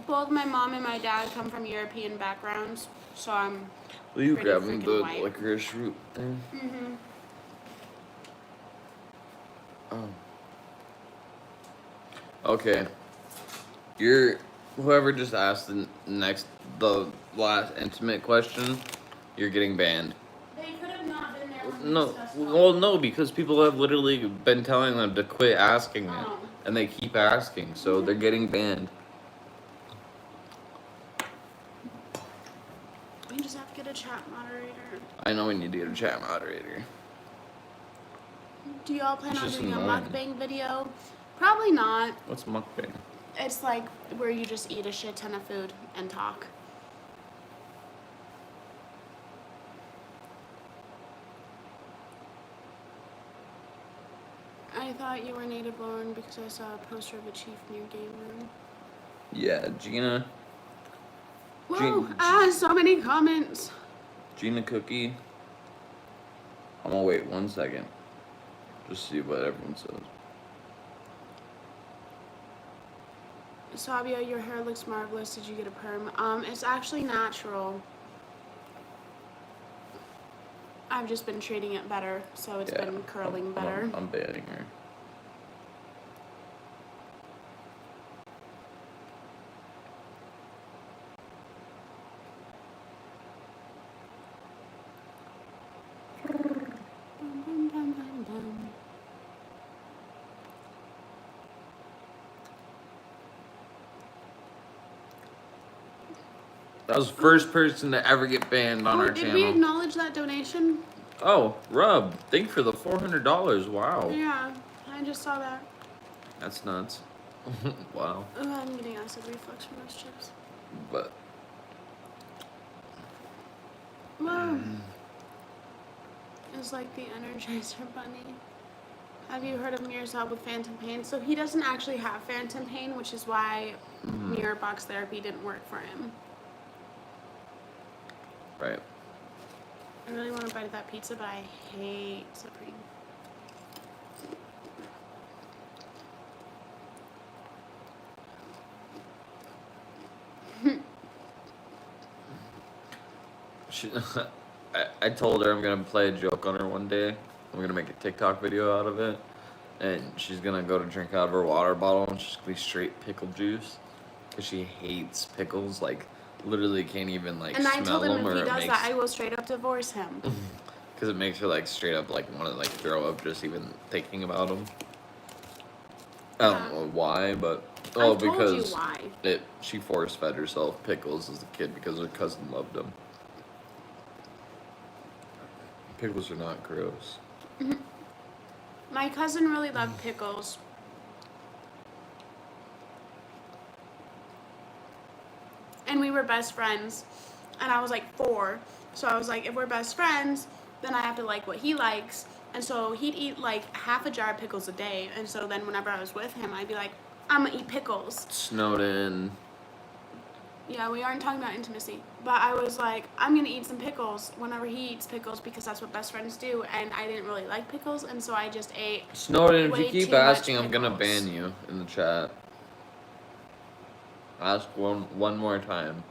both my mom and my dad come from European backgrounds, so I'm Will you pretty grab me freaking the white. licorice root thing? Mm-hmm. Oh. Okay. You're whoever just asked the last intimate question, you're getting banned. They could have not been there when No, we discussed well, no, because people have literally been telling them to quit asking it, Oh. and they keep asking, so they're getting banned. We just have to get a chat moderator. I know we need to get a chat moderator. Do y'all plan It's on just doing annoying. a mukbang video? Probably not. What's mukbang? It's like where you just eat a shit ton of food and talk. I thought you were native born because I saw a poster of a chief in your game room. Yeah, Gina. Whoa, so many comments. Gina Cookie. I'm gonna wait 1 second. Just see what everyone says. Sabia, your hair looks marvelous. Did you get a perm? It's actually natural. I've just been treating it better, so it's been curling better. I'm banning her. That was the first person to ever get banned on our Did channel. we acknowledge that donation? Oh, Rub, thank you for the $400. Wow. Yeah, I just saw that. That's nuts. Wow. Oh, I'm getting acid reflux from those chips. But Whoa. It's like the Energizer Bunny. Have you heard of Mirror's help with phantom pain? So he doesn't actually have phantom pain, which is why mirror box therapy didn't work for him. right. I really want to bite of that pizza, but I hate Supreme. I told her I'm gonna play a joke on her one day. I'm gonna make a TikTok video out of it, and she's gonna go to drink out of her water bottle, and she's gonna be straight pickle juice, cause she hates pickles. Like literally can't even like And I smell told him them, if or he it does makes, that, I will straight up divorce him. cause it makes her like straight up like want to like throw up just even thinking about them. I don't know why, but I've told you because why. she force fed herself pickles as a kid because her cousin loved them. Pickles are not gross. My cousin really loved pickles. And we were best friends. And I was like 4. So I was like, if we're best friends, then I have to like what he likes. And so he'd eat like half a jar of pickles a day. And so then whenever I was with him, I'd be like, I'm gonna eat pickles. Snowden. Yeah, we aren't talking about intimacy. But I was like, I'm gonna eat some pickles whenever he eats pickles because that's what best friends do. And I didn't really like pickles, and so I just ate Snowden, if way you keep too much asking, I'm gonna pickles. ban you in the chat. Ask one more time.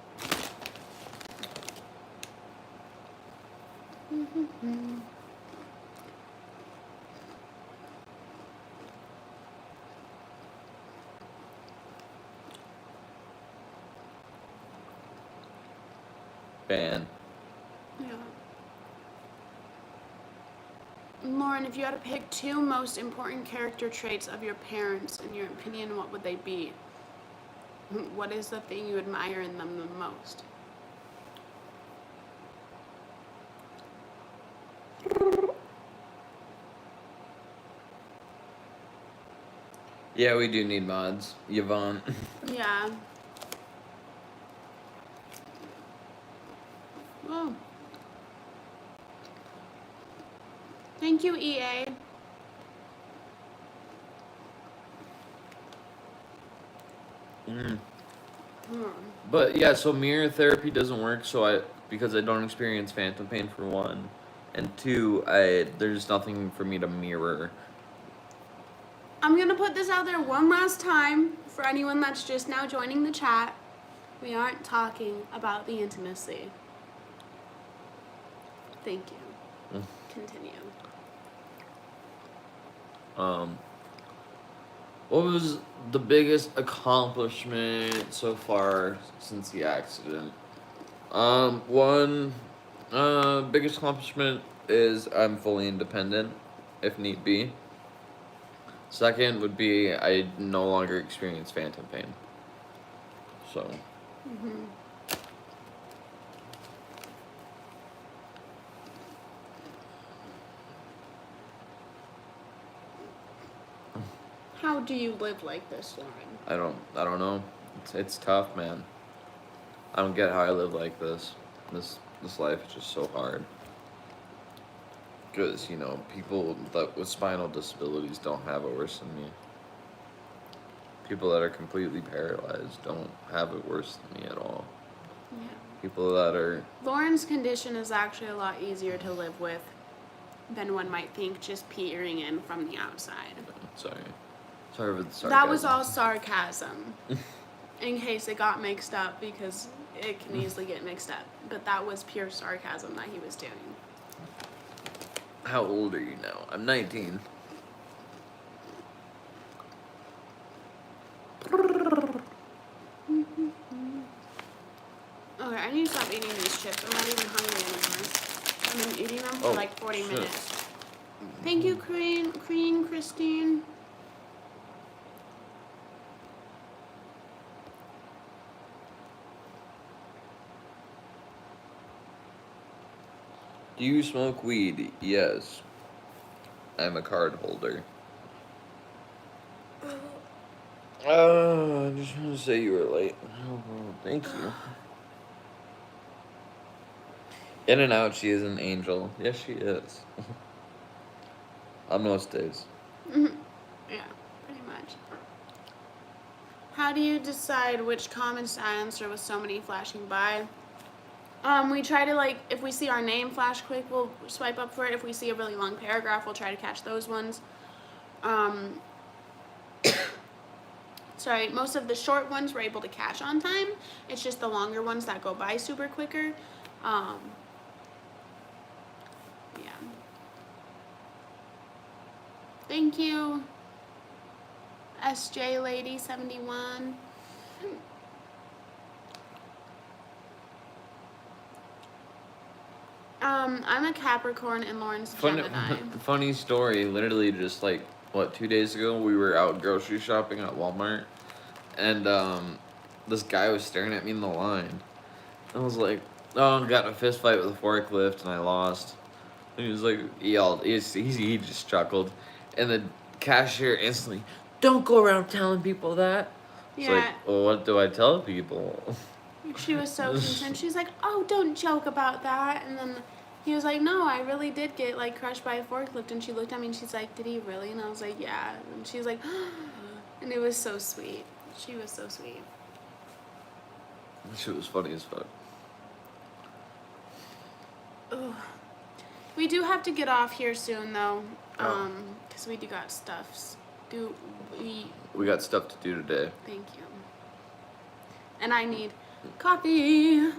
Ban. Yeah. Lauren, if you had to pick 2 most important character traits of your parents, in your opinion, what would they be? What is the thing you admire in them the most? Yeah, we do need mods. Yvonne. Yeah. Oh. Thank you, EA. But yeah, so mirror therapy doesn't work. So because I don't experience phantom pain for 1, and 2, there's nothing for me to mirror. I'm gonna put this out there one last time for anyone that's just now joining the chat. We aren't talking about the intimacy. Thank you. Continue. What was the biggest accomplishment so far since the accident? One, biggest accomplishment is I'm fully independent, if need be. Second would be I no longer experience phantom pain. So. How do you live like this, Lauren? I don't know. It's tough, man. I don't get how I live like this. This life is just so hard. Because, you know, people that with spinal disabilities don't have it worse than me. People that are completely paralyzed don't have it worse than me at all. Yeah. People that are... Lauren's condition is actually a lot easier to live with than one might think, just peering in from the outside. Sorry for the sarcasm. That was all sarcasm. In case it got mixed up, because it can easily get mixed up. But that was pure sarcasm that he was doing. How old are you now? I'm 19. Okay, I need to stop eating these chips. I'm not even hungry anymore. I've been eating them for like 40 shit. minutes. Thank you, Christine. Do you smoke weed? Yes. I'm a card holder. I just want to say you were late. Oh, thank you. In and out, she is an angel. Yes, she is. On most days. Yeah, pretty much. How do you decide which comments to answer with so many flashing by? We try to, like, if we see our name flash quick, we'll swipe up for it. If we see a really long paragraph, we'll try to catch those ones. Sorry, most of the short ones we're able to catch on time. It's just the longer ones that go by super quicker. Yeah. Thank you, SJ Lady 71. I'm a Capricorn and Lauren's Gemini. Funny story. Literally, just like 2 days ago, we were out grocery shopping at Walmart, and this guy was staring at me in the line. I was like, "Oh, I got in a fist fight with a forklift and I lost." And he was like, he yelled. He just chuckled, and the cashier instantly, "Don't go around telling people that." It's like, well, what do I tell people? She was so concerned. She's like, "Oh, don't joke about that." And then he was like, "No, I really did get like crushed by a forklift." And she looked at me and she's like, "Did he really?" And I was like, "Yeah." And she's like, and it was so sweet. She was so sweet. She was funny as fuck. Ugh. We do have to get off here soon though, because we do got stuffs. We got stuff to do today. Thank you. And I need coffee.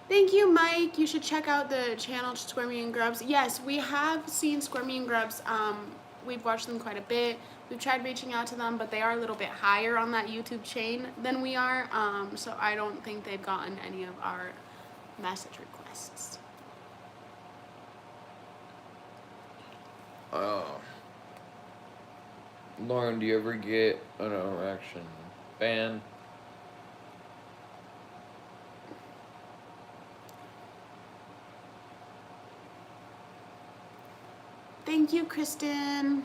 Thank you, Mike. You should check out the channel Squirmy and Grubs. Yes, we have seen Squirmy and Grubs. We've watched them quite a bit. We've tried reaching out to them, but they are a little bit higher on that YouTube chain than we are. So I don't think they've gotten any of our message requests. Lauren, do you ever get an erection? Ban? Thank you, Kristen.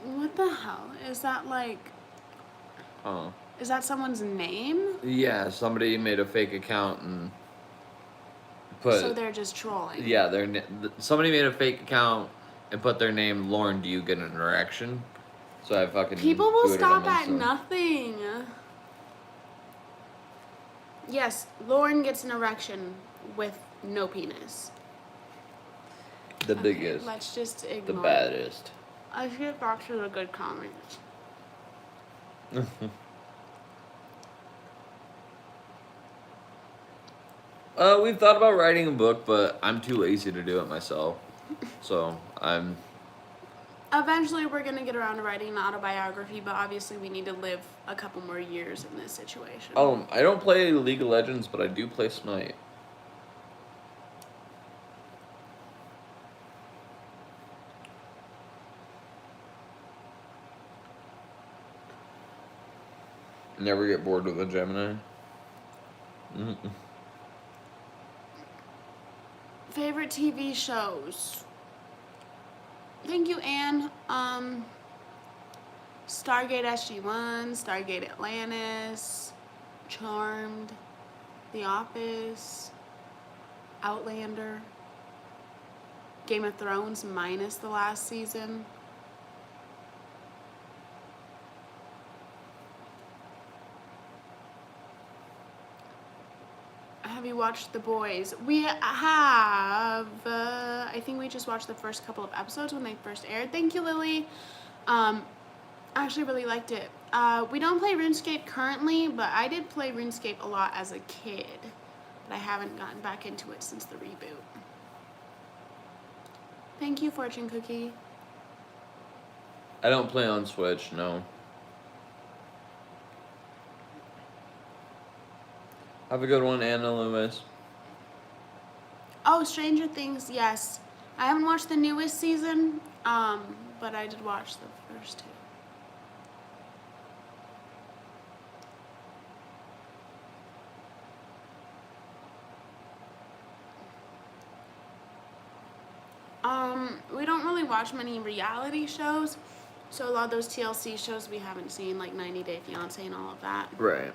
What the hell? Is that like... Is that someone's name? Yeah, somebody made a fake account and put... So they're just trolling. Yeah, somebody made a fake account and put their name, Lauren, do you get an erection? So I fucking... People will stop at nothing. Yes, Lauren gets an erection with no penis. The biggest. Let's just ignore the baddest. Let's get back to the good comments. We've thought about writing a book, but I'm too lazy to do it myself. So I'm. Eventually, we're gonna get around to writing an autobiography, but obviously, we need to live a couple more years in this situation. I don't play League of Legends, but I do play Smite. Never get bored with a Gemini. Mm-mm. Favorite TV shows. Thank you, Anne. Stargate SG-1, Stargate Atlantis, Charmed, The Office, Outlander, Game of Thrones minus the last season. Have you watched The Boys? We have. I think we just watched the first couple of episodes when they first aired. Thank you, Lily. I actually really liked it. We don't play RuneScape currently, but I did play RuneScape a lot as a kid. But I haven't gotten back into it since the reboot. Thank you, Fortune Cookie. I don't play on Switch, no. Have a good one, Anna Loomis. Oh, Stranger Things, yes. I haven't watched the newest season, but I did watch the first two. We don't really watch many reality shows, so a lot of those TLC shows we haven't seen, like 90 Day Fiancé and all of that. Right.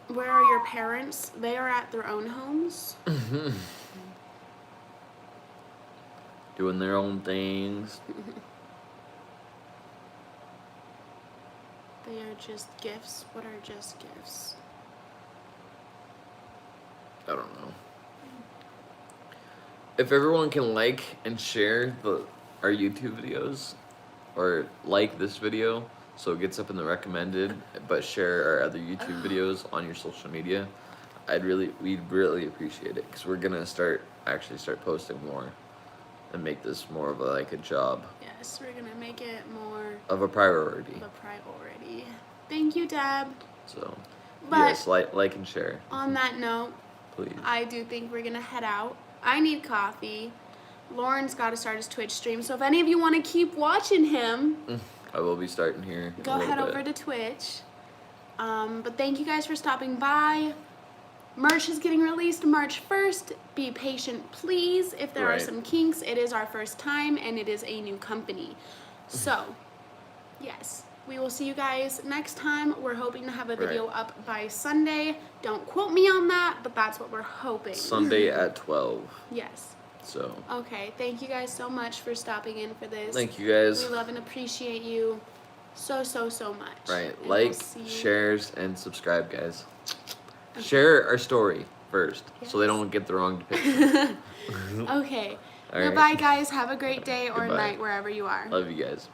Where are your parents? They are at their own homes. Doing their own things. They are just gifts. What are just gifts? I don't know. If everyone can like and share our YouTube videos, or like this video so it gets up in the recommended, but share our other YouTube videos on your social media, we'd really appreciate it, because we're gonna start posting more and make this more of a job. Yes, we're gonna make it more Of a priority. of a priority. Thank you, Deb. So, But yes, like and share. on that note, Please. I do think we're gonna head out. I need coffee. Lauren's got to start his Twitch stream, so if any of you want to keep watching him, I will be starting here. go head over to Twitch. But thank you guys for stopping by. Merch is getting released March 1st. Be patient, please. If there are some kinks, it is our first time, and it is a new company. So, yes. We will see you guys next time. We're hoping to have a video up by Sunday. Don't quote me on that, but that's what we're hoping. Sunday at 12. Yes. So. Okay, thank you guys so much for stopping in for this. Thank you guys. We love and appreciate you so much. Right. And Like, we'll shares, and subscribe, guys. Okay. Share our story first, so they don't get the wrong depiction. Okay. All right. Goodbye, guys. Have a great day or Goodbye. night wherever you are. Love you guys.